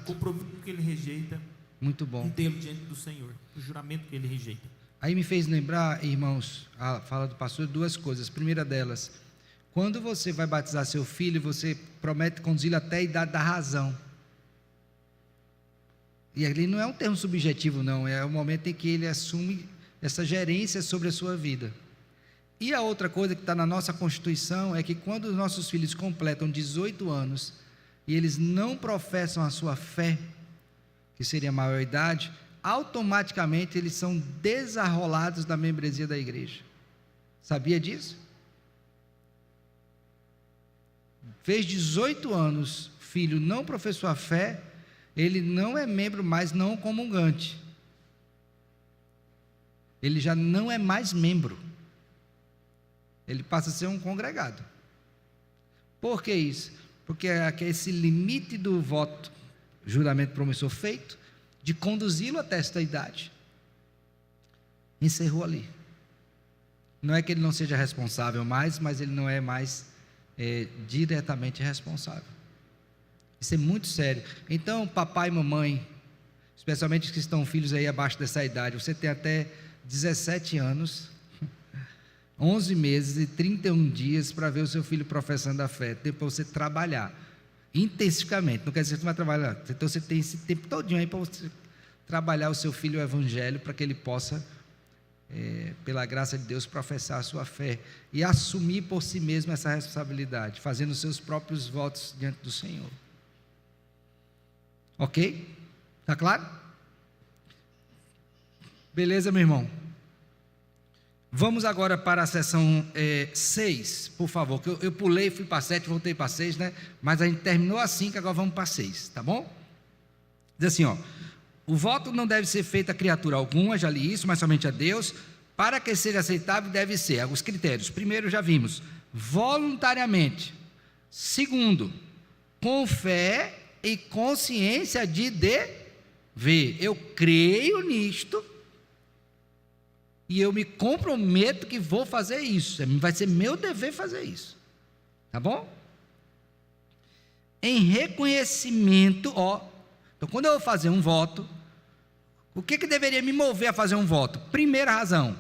compromisso que ele rejeita.
Muito bom.
Em termos diante do Senhor, o juramento que ele rejeita.
Aí me fez lembrar, irmãos, a fala do pastor, duas coisas. Primeira delas, quando você vai batizar seu filho, você promete conduzi-lo até a idade da razão. E ali não é um termo subjetivo, não, é o momento em que ele assume essa gerência sobre a sua vida. E a outra coisa que está na nossa Constituição é que quando os nossos filhos completam 18 anos e eles não professam a sua fé, que seria a maioridade, automaticamente eles são desarrolados da membresia da igreja. Sabia disso? Fez 18 anos, filho não professou a fé, ele não é membro mais não comungante. Ele já não é mais membro. Ele passa a ser um congregado. Por que isso? Porque esse limite do voto, juramento promissor feito, de conduzi-lo até esta idade, encerrou ali. Não é que ele não seja responsável mais, mas ele não é mais diretamente responsável. Isso é muito sério. Então, papai e mamãe, especialmente os que estão filhos aí abaixo dessa idade, você tem até 17 anos, 11 meses e 31 dias para ver o seu filho professando a fé, tempo para você trabalhar intensivamente. Não quer dizer que você vai trabalhar, então você tem esse tempo todinho aí para você trabalhar o seu filho o evangelho, para que ele possa, pela graça de Deus, professar a sua fé e assumir por si mesmo essa responsabilidade, fazendo os seus próprios votos diante do Senhor. Ok? Está claro? Beleza, meu irmão? Vamos agora para a sessão 6, por favor, que eu pulei, fui para 7, voltei para 6, né? Mas a gente terminou assim, que agora vamos para 6, tá bom? Diz assim, ó: o voto não deve ser feito a criatura alguma, já li isso, mas somente a Deus. Para que seja aceitável, deve ser, os critérios. Primeiro, já vimos, voluntariamente. Segundo, com fé e consciência de dever. Eu creio nisto e eu me comprometo que vou fazer isso. Vai ser meu dever fazer isso. Tá bom? Em reconhecimento, então quando eu vou fazer um voto, o que deveria me mover a fazer um voto? Primeira razão,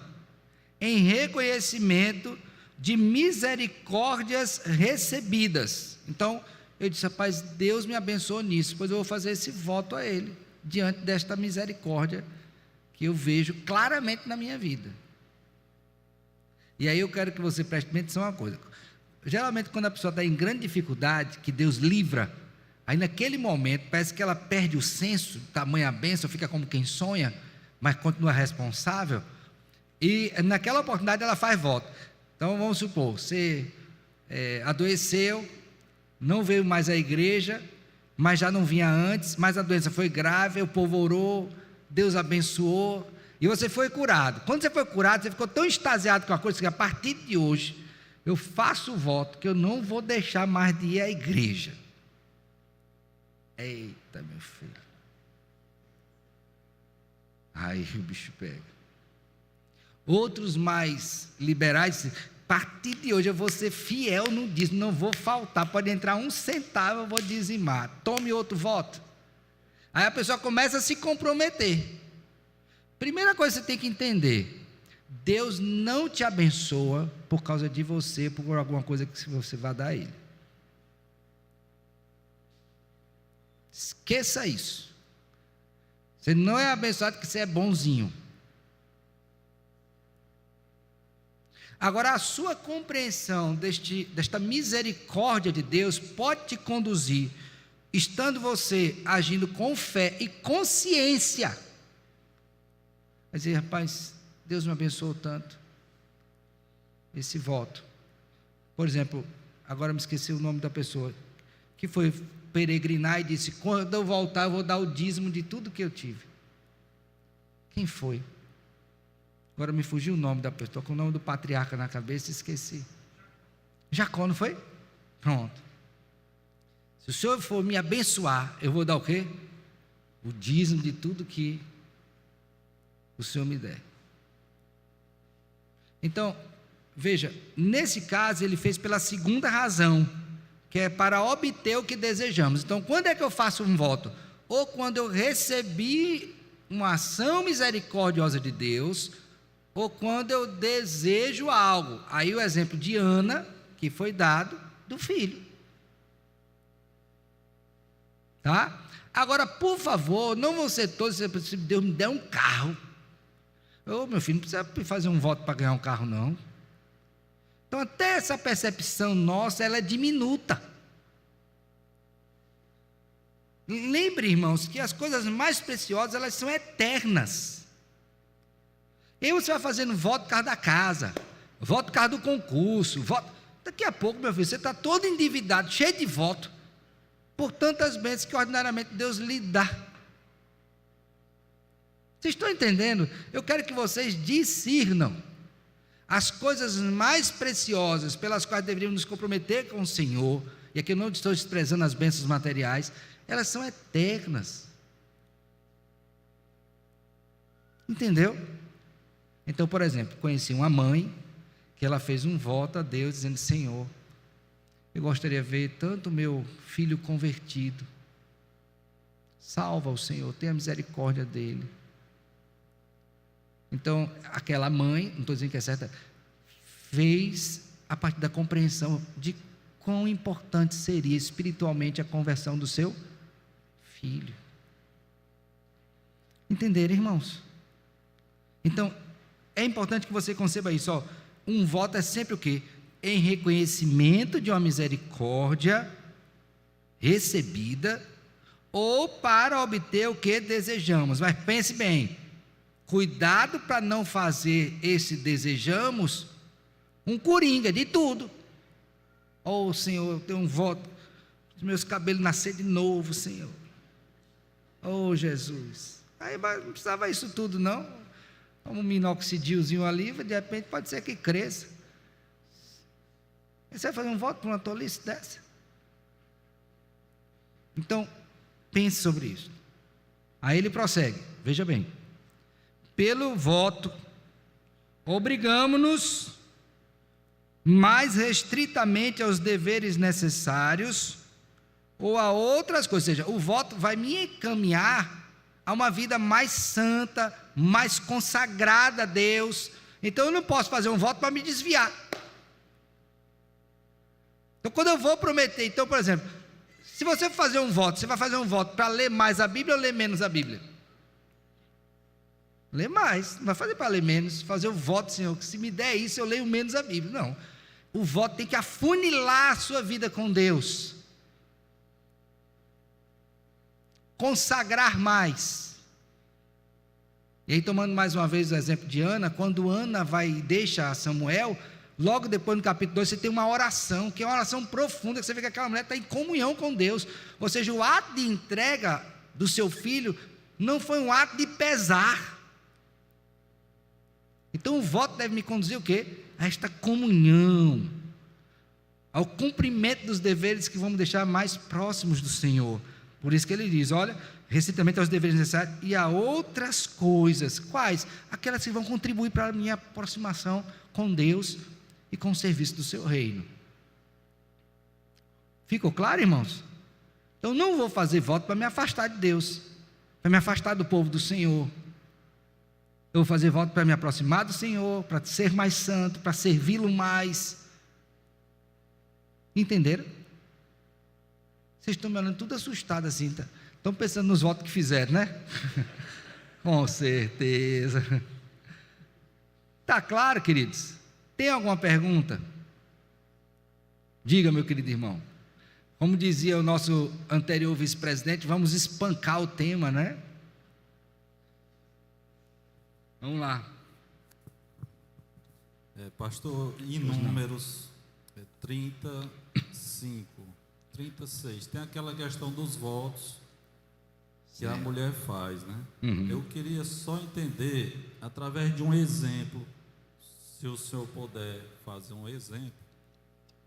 em reconhecimento de misericórdias recebidas. Então, eu disse: rapaz, Deus me abençoou nisso, pois eu vou fazer esse voto a Ele, diante desta misericórdia que eu vejo claramente na minha vida. E aí eu quero que você preste atenção a uma coisa. Geralmente quando a pessoa está em grande dificuldade, que Deus livra, aí naquele momento parece que ela perde o senso, tamanha bênção, fica como quem sonha, mas continua responsável, e naquela oportunidade ela faz voto. Então vamos supor, você adoeceu, não veio mais à igreja, mas já não vinha antes, mas a doença foi grave, o povo orou, Deus abençoou, e você foi curado. Quando você foi curado, você ficou tão extasiado com a coisa, que a partir de hoje, eu faço o voto, que eu não vou deixar mais de ir à igreja. Eita, meu filho. Aí o bicho pega. Outros mais liberais, a partir de hoje eu vou ser fiel no dízimo, não vou faltar, pode entrar 1 centavo, eu vou dizimar, tome outro voto. Aí a pessoa começa a se comprometer. Primeira coisa que você tem que entender, Deus não te abençoa por causa de você, por alguma coisa que você vai dar a Ele. Esqueça isso. Você não é abençoado porque você é bonzinho. Agora, a sua compreensão desta misericórdia de Deus pode te conduzir, estando você agindo com fé e consciência, vai dizer, rapaz, Deus me abençoou tanto, esse voto. Por exemplo, agora me esqueci o nome da pessoa, que foi peregrinar e disse, quando eu voltar eu vou dar o dízimo de tudo que eu tive. Quem foi? Agora me fugiu o nome da pessoa, estou com o nome do patriarca na cabeça e esqueci. Jacó, não foi? Pronto. Se o Senhor for me abençoar, eu vou dar o quê? O dízimo de tudo que o Senhor me der. Então, veja, nesse caso ele fez pela segunda razão, que é para obter o que desejamos. Então, quando é que eu faço um voto? Ou quando eu recebi uma ação misericordiosa de Deus, ou quando eu desejo algo. Aí o exemplo de Ana, que foi dado do filho. Tá? Agora, por favor, não vão ser todos, se Deus me der um carro. Ô, meu filho, não precisa fazer um voto para ganhar um carro, não. Então, até essa percepção nossa, ela é diminuta. Lembre, irmãos, que as coisas mais preciosas, elas são eternas. E aí você vai fazendo voto por causa da casa, voto por causa do concurso, voto. Daqui a pouco, meu filho, você está todo endividado, cheio de voto, por tantas bênçãos que ordinariamente Deus lhe dá. Vocês estão entendendo? Eu quero que vocês discernam as coisas mais preciosas pelas quais deveríamos nos comprometer com o Senhor, e aqui eu não estou desprezando as bênçãos materiais, elas são eternas. Entendeu? Então, por exemplo, conheci uma mãe que ela fez um voto a Deus dizendo, Senhor, eu gostaria de ver tanto meu filho convertido. Salva o Senhor, tenha misericórdia dele. Então, aquela mãe, não estou dizendo que é certa, fez a partir da compreensão de quão importante seria espiritualmente a conversão do seu filho. Entenderam, irmãos? Então, é importante que você conceba isso, ó. Um voto é sempre o quê? Em reconhecimento de uma misericórdia recebida, ou para obter o que desejamos. Mas pense bem, cuidado para não fazer esse desejamos um coringa de tudo. Oh, Senhor, eu tenho um voto, os meus cabelos nascer de novo, Senhor. Oh, Jesus. Aí não precisava isso tudo, não. Um minoxidilzinho ali, de repente pode ser que cresça. Você vai fazer um voto para uma tolice dessa? Então, pense sobre isso. Aí ele prossegue, veja bem. Pelo voto, obrigamo-nos mais restritamente aos deveres necessários ou a outras coisas. Ou seja, o voto vai me encaminhar a uma vida mais santa, mais consagrada a Deus. Então eu não posso fazer um voto para me desviar. Então quando eu vou prometer, então por exemplo, se você for fazer um voto, você vai fazer um voto para ler mais a Bíblia ou ler menos a Bíblia? Ler mais, não vai fazer para ler menos, fazer o voto, Senhor, que se me der isso eu leio menos a Bíblia. Não, o voto tem que afunilar a sua vida com Deus, consagrar mais. E aí tomando mais uma vez o exemplo de Ana, quando Ana vai e deixa Samuel, logo depois no capítulo 2 você tem uma oração, que é uma oração profunda, que você vê que aquela mulher está em comunhão com Deus, ou seja, o ato de entrega do seu filho não foi um ato de pesar. Então o voto deve me conduzir o quê? A esta comunhão, ao cumprimento dos deveres que vamos deixar mais próximos do Senhor, Por isso que ele diz, olha, recentemente aos deveres necessários e a outras coisas. Quais? Aquelas que vão contribuir para a minha aproximação com Deus e com o serviço do seu reino. Ficou claro, irmãos? Eu não vou fazer voto para me afastar de Deus, para me afastar do povo do Senhor. Eu vou fazer voto para me aproximar do Senhor, para ser mais santo, para servi-lo mais. Entenderam? Vocês estão me olhando tudo assustado assim, tá? Estão pensando nos votos que fizeram, né? Com certeza. Está claro, queridos? Tem alguma pergunta? Diga, meu querido irmão. Como dizia o nosso anterior vice-presidente, vamos espancar o tema, né? Vamos lá.
Pastor, em Números 35, 36, tem aquela questão dos votos que a mulher faz, né? Eu queria só entender, através de um exemplo, se o senhor puder fazer um exemplo,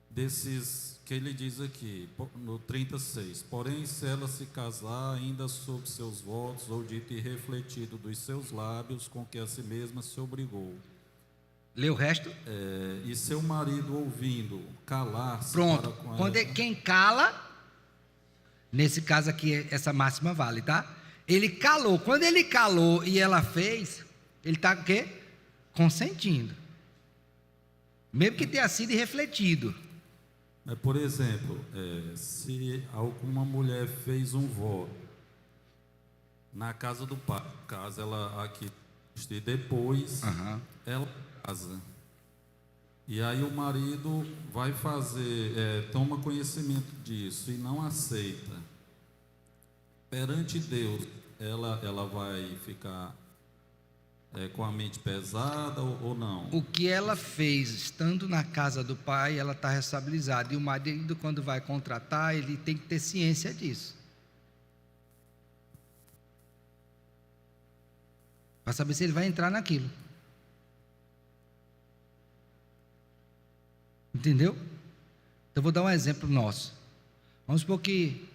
desses que ele diz aqui, no 36, porém se ela se casar ainda sob seus votos, ou dito e refletido dos seus lábios, com que a si mesma se obrigou.
Lê o resto.
E seu marido ouvindo, calar-se.
Pronto.
Para com
Quando
ela.
quem cala, nesse caso aqui, essa máxima vale, tá? Ele calou. Quando ele calou e ela fez, ele está o quê? Consentindo. Mesmo que tenha sido refletido.
Por exemplo, se alguma mulher fez um voto na casa do pai, caso ela aqui e depois ela casa, e aí o marido vai fazer, toma conhecimento disso e não aceita, perante Deus, ela vai ficar com a mente pesada ou não?
O que ela fez estando na casa do pai, ela está responsabilizada. E o marido, quando vai contratar, ele tem que ter ciência disso. Para saber se ele vai entrar naquilo. Entendeu? Então, eu vou dar um exemplo nosso. Vamos supor que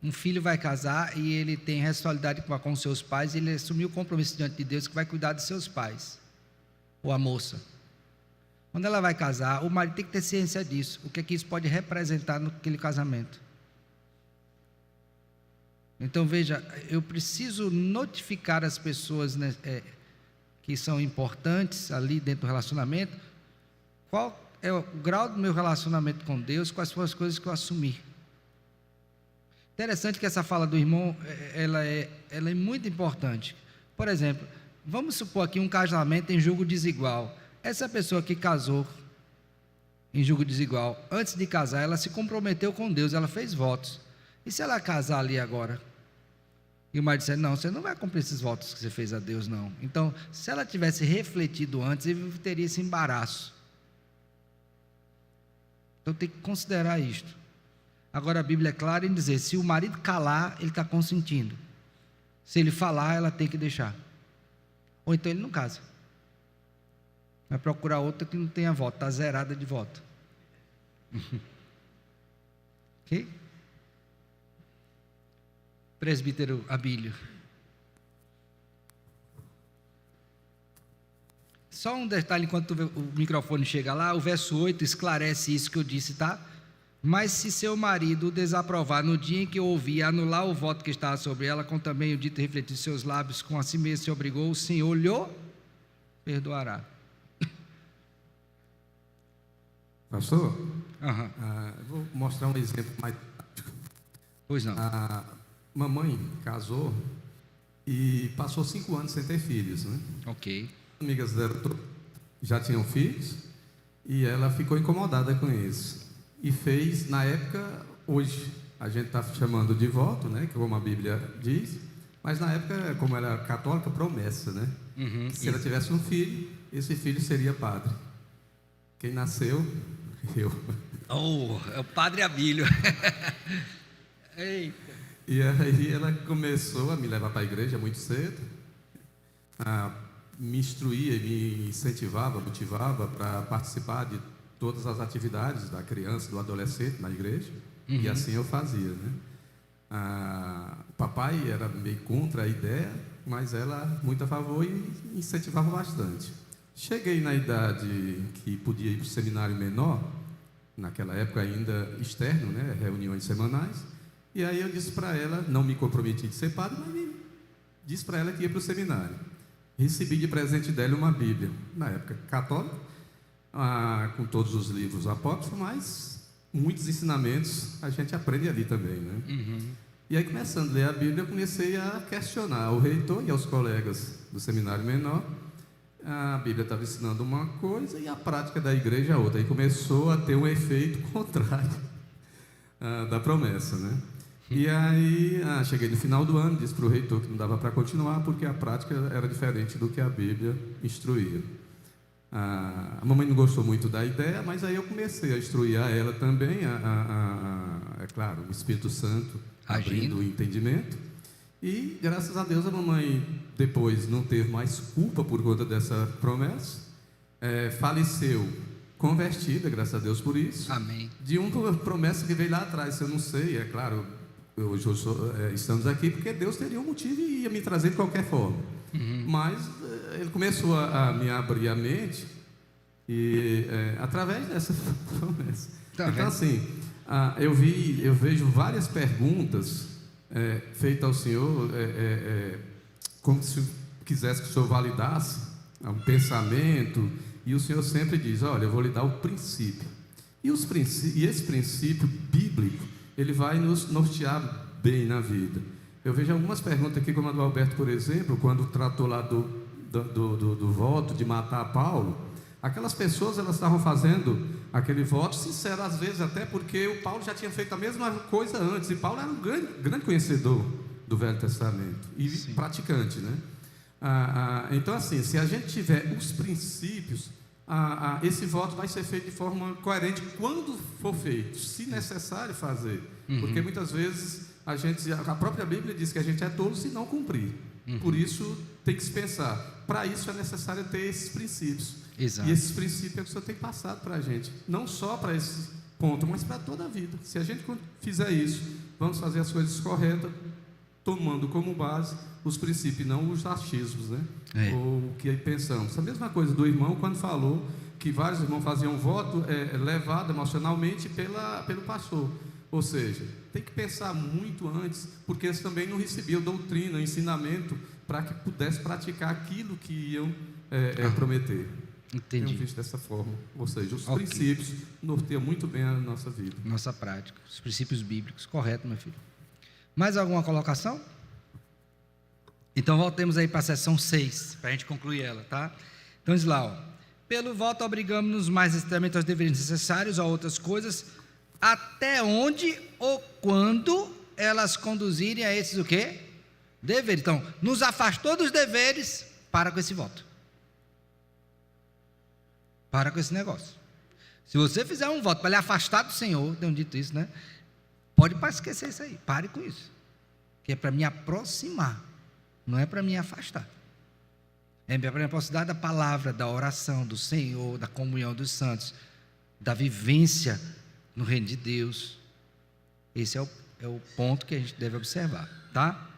um filho vai casar e ele tem responsabilidade com seus pais, e ele assumiu o compromisso diante de Deus que vai cuidar dos seus pais, ou a moça. Quando ela vai casar, o marido tem que ter ciência disso, o que é que isso pode representar naquele casamento. Então veja, eu preciso notificar as pessoas, né, que são importantes ali dentro do relacionamento, qual é o grau do meu relacionamento com Deus, quais foram as coisas que eu assumi. Interessante que essa fala do irmão, ela é muito importante. Por exemplo, vamos supor aqui um casamento em julgo desigual. Essa pessoa que casou em julgo desigual, antes de casar, ela se comprometeu com Deus, ela fez votos. E se ela casar ali agora? E o marido disser, não, você não vai cumprir esses votos que você fez a Deus, não. Então, se ela tivesse refletido antes, ele teria esse embaraço. Então tem que considerar isto. Agora a Bíblia é clara em dizer, se o marido calar, ele está consentindo. Se ele falar, ela tem que deixar. Ou então ele não casa. Vai procurar outra que não tenha voto, está zerada de voto. Ok? Presbítero Abílio. Só um detalhe, enquanto o microfone chega lá, o verso 8 esclarece isso que eu disse, tá? Mas se seu marido o desaprovar no dia em que ouvir, anular o voto que estava sobre ela, com também o dito e refletir seus lábios, com a si mesmo se obrigou, o Senhor lhe perdoará.
Pastor, eu vou mostrar um exemplo mais prático.
Pois não.
A mamãe casou e passou 5 anos sem ter filhos, né?
Ok.
Amigas dela já tinham filhos e ela ficou incomodada com isso. E fez, na época, hoje a gente está chamando de voto, né, como a Bíblia diz, mas na época, como ela era católica, promessa, né? Se ela tivesse um filho, esse filho seria padre. Quem nasceu, eu.
Oh, é o Padre Abílio. Eita.
E aí ela começou a me levar para a igreja muito cedo, a me instruía, me incentivava, motivava para participar de todas as atividades da criança, do adolescente na igreja, e assim eu fazia, né? O papai era meio contra a ideia, mas ela muito a favor e incentivava bastante. Cheguei na idade que podia ir para o seminário menor, naquela época ainda externo, né, reuniões semanais, e aí eu disse para ela, não me comprometi de ser padre, mas disse para ela que ia para o seminário. Recebi de presente dela uma Bíblia, na época católica, com todos os livros apócrifos, mas muitos ensinamentos a gente aprende ali também, né? E aí, começando a ler a Bíblia, eu comecei a questionar o reitor e aos colegas do seminário menor. A Bíblia estava ensinando uma coisa e a prática da igreja outra. Aí começou a ter um efeito contrário da promessa, né? E aí, cheguei no final do ano, disse para o reitor que não dava para continuar, porque a prática era diferente do que a Bíblia instruía. A mamãe não gostou muito da ideia, mas aí eu comecei a instruir a ela também, é claro, o Espírito Santo abrindo o entendimento. E, graças a Deus, a mamãe depois não teve mais culpa por conta dessa promessa, faleceu convertida, graças a Deus por isso.
Amém.
De uma promessa que veio lá atrás, eu não sei, é claro, hoje estamos aqui porque Deus teria um motivo e ia me trazer de qualquer forma. Mas ele começou a me abrir a mente e através dessa promessa. Então, assim, eu vejo várias perguntas feitas ao Senhor, como se quisesse que o Senhor validasse um pensamento, e o Senhor sempre diz: olha, eu vou lhe dar o princípio. E esse princípio bíblico, ele vai nos nortear bem na vida. Eu vejo algumas perguntas aqui, como a do Alberto, por exemplo, quando tratou lá do voto de matar Paulo. Aquelas pessoas, elas estavam fazendo aquele voto sincero, às vezes até porque o Paulo já tinha feito a mesma coisa antes, e Paulo era um grande conhecedor do Velho Testamento e praticante, né? Então, assim, se a gente tiver os princípios, esse voto vai ser feito de forma coerente quando for feito, se necessário fazer, porque muitas vezes a própria Bíblia diz que a gente é tolo se não cumprir. Por isso tem que se pensar, para isso é necessário ter esses princípios.
Exato.
E esses princípios é que o Senhor tem passado para a gente, não só para esse ponto, mas para toda a vida. Se a gente fizer isso, vamos fazer as coisas corretas, tomando como base os princípios, não os achismos, né? Ou o que pensamos. A mesma coisa do irmão quando falou que vários irmãos faziam voto levado emocionalmente pelo pastor. Ou seja, tem que pensar muito antes, porque eles também não recebiam doutrina, ensinamento, para que pudesse praticar aquilo que iam prometer.
Entendi.
Eu fiz dessa forma. Ou seja, os princípios norteiam muito bem a nossa vida.
Nossa prática, os princípios bíblicos. Correto, meu filho. Mais alguma colocação? Então voltemos aí para a seção 6, para a gente concluir ela, tá? Então diz lá, ó: pelo voto obrigamos-nos mais estritamente aos deveres necessários, a outras coisas, até onde ou quando elas conduzirem a esses o quê? Deveres. Então, nos afastou dos deveres, para com esse voto. Para com esse negócio. Se você fizer um voto para lhe afastar do Senhor, tenho dito isso, né? Pode esquecer isso aí, pare com isso. Que é para me aproximar, não é para me afastar. É para me aproximar da palavra, da oração do Senhor, da comunhão dos santos, da vivência no reino de Deus. Esse é o ponto que a gente deve observar, tá?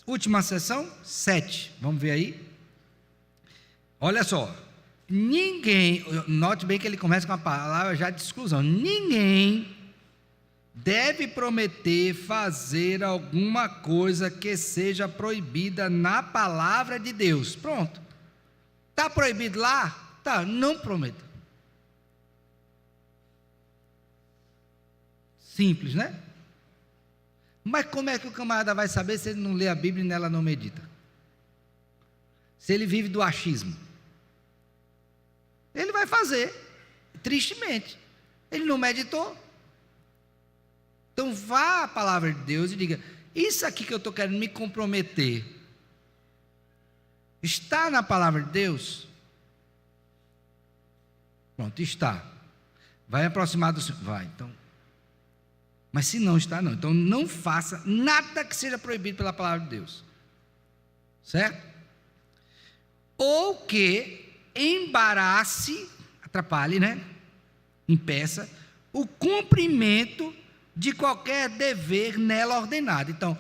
Última sessão, 7. Vamos ver aí. Olha só. Ninguém, note bem que ele começa com a palavra já de exclusão. Ninguém deve prometer fazer alguma coisa que seja proibida na palavra de Deus. Pronto. Está proibido lá? Tá, não prometa. Simples, né? Mas como é que o camarada vai saber se ele não lê a Bíblia e nela não medita? Se ele vive do achismo? Ele vai fazer, tristemente. Ele não meditou. Então vá à palavra de Deus e diga: isso aqui que eu estou querendo me comprometer, está na palavra de Deus? Pronto, está. Vai aproximar do Senhor? Vai, então. Mas se não está, não. Então não faça nada que seja proibido pela palavra de Deus. Certo? Ou que embarace, atrapalhe, né? Impeça o cumprimento de qualquer dever nela ordenado. Então,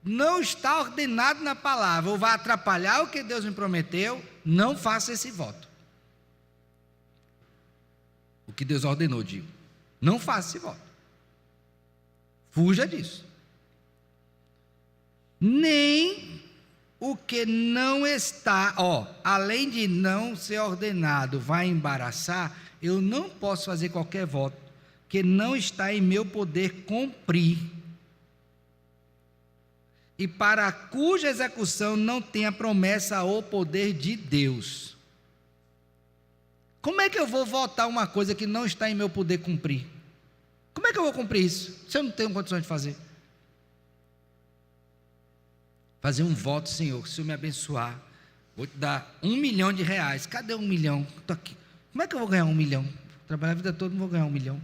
não está ordenado na palavra, ou vai atrapalhar o que Deus me prometeu, não faça esse voto. O que Deus ordenou, digo. Não faça esse voto. Fuja disso. Nem o que não está, além de não ser ordenado, vai embaraçar, eu não posso fazer qualquer voto que não está em meu poder cumprir, e para cuja execução não tenha promessa ou poder de Deus. Como é que eu vou votar uma coisa que não está em meu poder cumprir? Como é que eu vou cumprir isso, se eu não tenho condições de fazer? Fazer um voto, Senhor, se o Senhor me abençoar, vou te dar R$1 milhão. Cadê 1 milhão? Estou aqui. Como é que eu vou ganhar 1 milhão? Trabalhar a vida toda, não vou ganhar 1 milhão.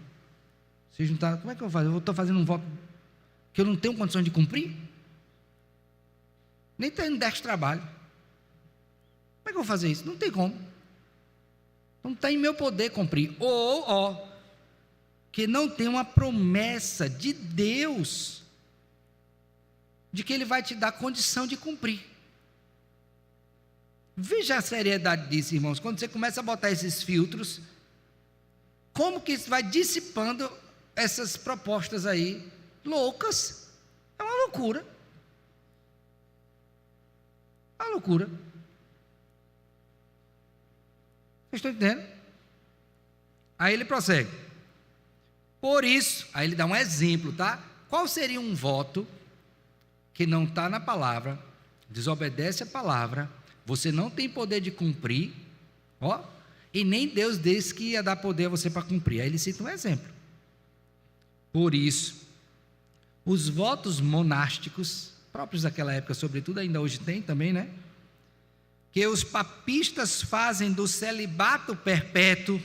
Se juntar, como é que eu vou fazer? Eu estou fazendo um voto que eu não tenho condições de cumprir? Nem tenho 10 trabalho. Como é que eu vou fazer isso? Não tem como. Não está em meu poder cumprir. Ou, que não tem uma promessa de Deus de que Ele vai te dar condição de cumprir. Veja a seriedade disso, irmãos. Quando você começa a botar esses filtros, como que isso vai dissipando essas propostas aí loucas? É uma loucura. É uma loucura. Vocês estão entendendo? Aí ele prossegue. Por isso, aí ele dá um exemplo, tá? Qual seria um voto que não está na palavra, desobedece a palavra, você não tem poder de cumprir, e nem Deus disse que ia dar poder a você para cumprir. Aí ele cita um exemplo. Por isso, os votos monásticos, próprios daquela época, sobretudo, ainda hoje tem também, né? Que os papistas fazem do celibato perpétuo.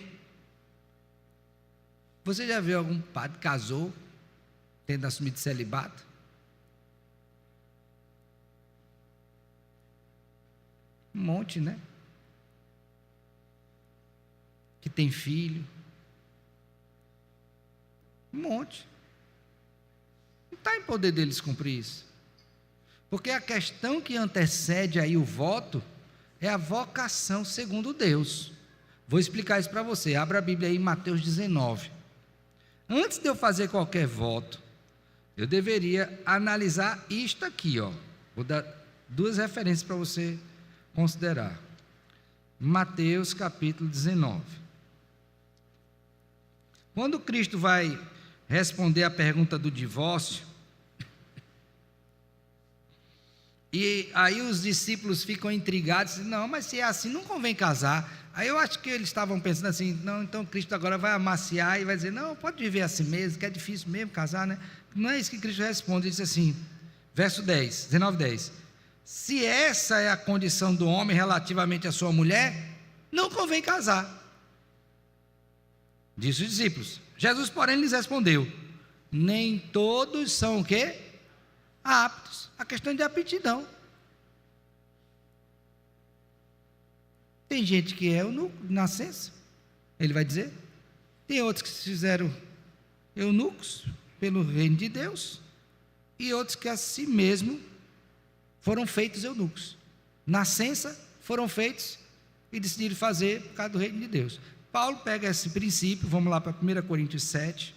Você já viu algum padre que casou tendo assumido celibato? Um monte, né? Que tem filho. Um monte. Não está em poder deles cumprir isso. Porque a questão que antecede aí o voto é a vocação segundo Deus. Vou explicar isso para você. Abra a Bíblia aí em Mateus 19. Antes de eu fazer qualquer voto, eu deveria analisar isto aqui, Vou dar 2 referências para você considerar. Mateus capítulo 19. Quando Cristo vai responder a pergunta do divórcio, e aí os discípulos ficam intrigados, não, mas se é assim, não convém casar. Aí eu acho que eles estavam pensando assim, não, então Cristo agora vai amaciar e vai dizer, não, pode viver assim mesmo, que é difícil mesmo casar, né? Não é isso que Cristo responde, ele diz assim, verso 10, 19:10, se essa é a condição do homem relativamente à sua mulher, não convém casar. Disse os discípulos. Jesus, porém, lhes respondeu, nem todos são o quê? Aptos. A questão de aptidão. Tem gente que é eunuco, nascença, ele vai dizer. Tem outros que se fizeram eunucos pelo reino de Deus, e outros que a si mesmo foram feitos eunucos. Nascença, foram feitos e decidiram fazer por causa do reino de Deus. Paulo pega esse princípio, vamos lá para 1 Coríntios 7.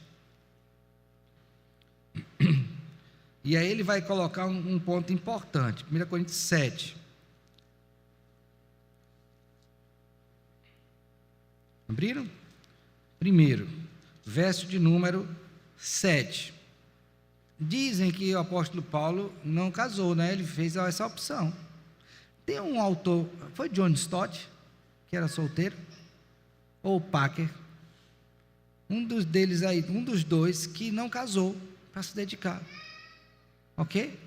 E aí ele vai colocar um ponto importante. 1 Coríntios 7. Abriram? Primeiro, verso de número 7. Dizem que o apóstolo Paulo não casou, né? Ele fez essa opção. Tem um autor, foi John Stott, que era solteiro, ou Packer, um dos deles aí, um dos dois que não casou para se dedicar. Ok?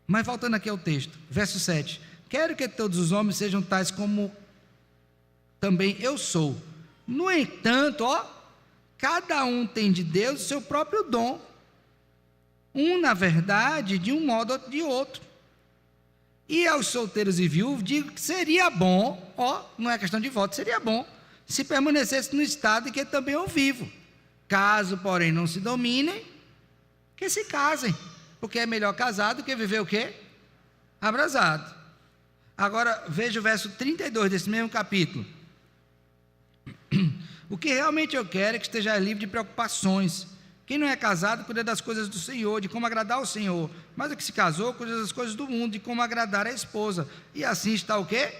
Mas voltando aqui ao texto, verso 7. Quero que todos os homens sejam tais como também eu sou. No entanto, cada um tem de Deus o seu próprio dom. Um, na verdade, de um modo, outro de outro. E aos solteiros e viúvos, digo que seria bom, não é questão de voto, seria bom, se permanecesse no estado em que também eu vivo. Caso, porém, não se dominem, que se casem, porque é melhor casado do que viver o quê? Abrasado. Agora, veja o verso 32 desse mesmo capítulo. O que realmente eu quero é que esteja livre de preocupações. Quem não é casado cuida das coisas do Senhor, de como agradar ao Senhor. Mas o que se casou cuida das coisas do mundo, de como agradar a esposa. E assim está o quê?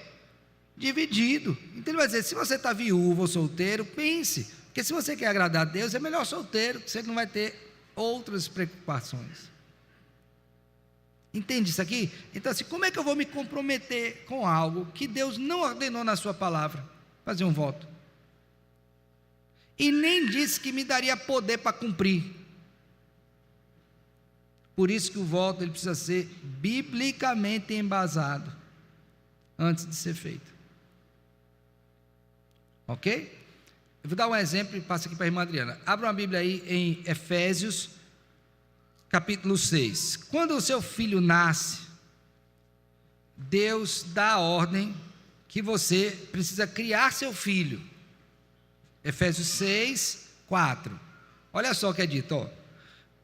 Dividido. Então ele vai dizer, se você está viúvo ou solteiro, pense. Porque se você quer agradar a Deus, é melhor solteiro, porque você não vai ter outras preocupações. Entende isso aqui? Então assim, como é que eu vou me comprometer com algo que Deus não ordenou na sua palavra? Fazer um voto. E nem disse que me daria poder para cumprir. Por isso que o voto ele precisa ser biblicamente embasado antes de ser feito. Ok? Eu vou dar um exemplo e passo aqui para a irmã Adriana. Abra uma Bíblia aí em Efésios, capítulo 6. Quando o seu filho nasce, Deus dá a ordem que você precisa criar seu filho. Efésios 6, 4. Olha só o que é dito, ó.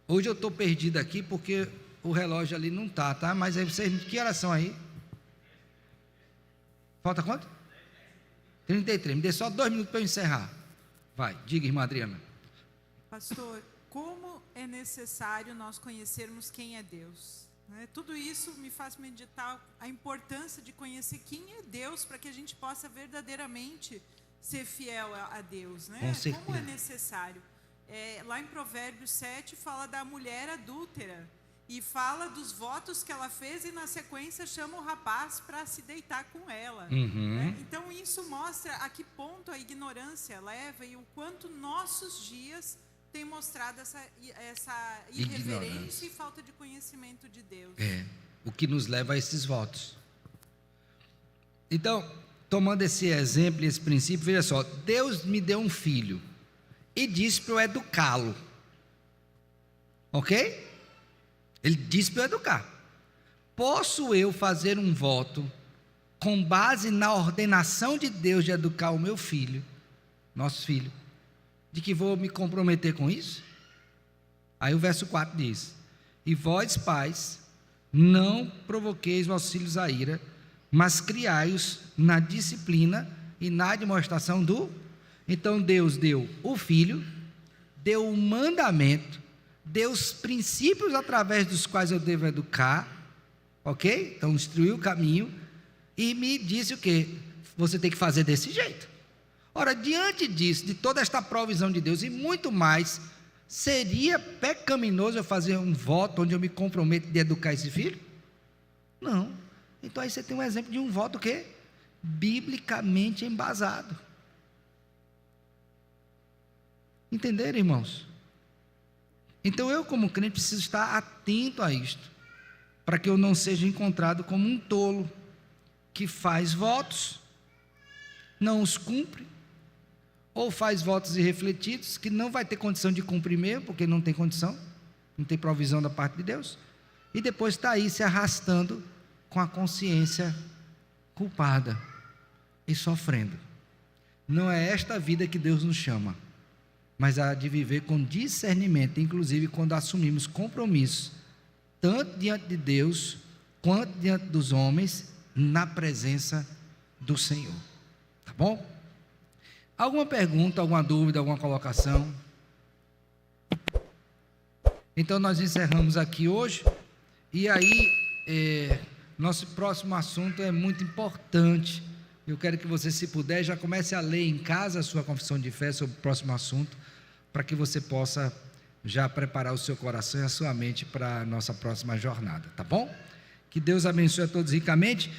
Hoje eu estou perdido aqui porque o relógio ali não está, tá? Mas aí vocês, que horas são aí? Falta quanto? 33. Me dê só 2 minutos para eu encerrar. Vai, diga, irmã Adriana.
Pastor, como é necessário nós conhecermos quem é Deus? Tudo isso me faz meditar a importância de conhecer quem é Deus, para que a gente possa verdadeiramente ser fiel a Deus, né?
Com certeza.
Como é necessário? Lá em Provérbios 7 fala da mulher adúltera e fala dos votos que ela fez e na sequência chama o rapaz para se deitar com ela. Né? Então isso mostra a que ponto a ignorância leva e o quanto nossos dias têm mostrado essa irreverência e falta de conhecimento de Deus.
O que nos leva a esses votos. Então, tomando esse exemplo e esse princípio, veja só, Deus me deu um filho e disse para eu educá-lo, ok? Ele disse para eu educar. Posso eu fazer um voto com base na ordenação de Deus de educar o meu filho, nosso filho, de que vou me comprometer com isso? Aí o verso 4 diz, e vós pais, não provoqueis vossos filhos a ira, mas criai-os na disciplina e na demonstração do... Então Deus deu o filho, deu o mandamento, deu os princípios através dos quais eu devo educar, ok? Então instruiu o caminho e me disse o quê? Você tem que fazer desse jeito. Ora, diante disso, de toda esta provisão de Deus e muito mais, seria pecaminoso eu fazer um voto onde eu me comprometo de educar esse filho? Não. Então aí você tem um exemplo de um voto o quê? Biblicamente embasado. Entenderam, irmãos? Então eu como crente preciso estar atento a isto, para que eu não seja encontrado como um tolo, que faz votos, não os cumpre, ou faz votos irrefletidos, que não vai ter condição de cumprir mesmo, porque não tem condição, não tem provisão da parte de Deus, e depois está aí se arrastando com a consciência culpada e sofrendo. Não é esta vida que Deus nos chama, mas a de viver com discernimento, inclusive quando assumimos compromissos, tanto diante de Deus, quanto diante dos homens, na presença do Senhor. Tá bom? Alguma pergunta, alguma dúvida, alguma colocação? Então nós encerramos aqui hoje, e aí, nosso próximo assunto é muito importante. Eu quero que você, se puder, já comece a ler em casa a sua confissão de fé sobre o próximo assunto, para que você possa já preparar o seu coração e a sua mente para a nossa próxima jornada, tá bom? Que Deus abençoe a todos ricamente.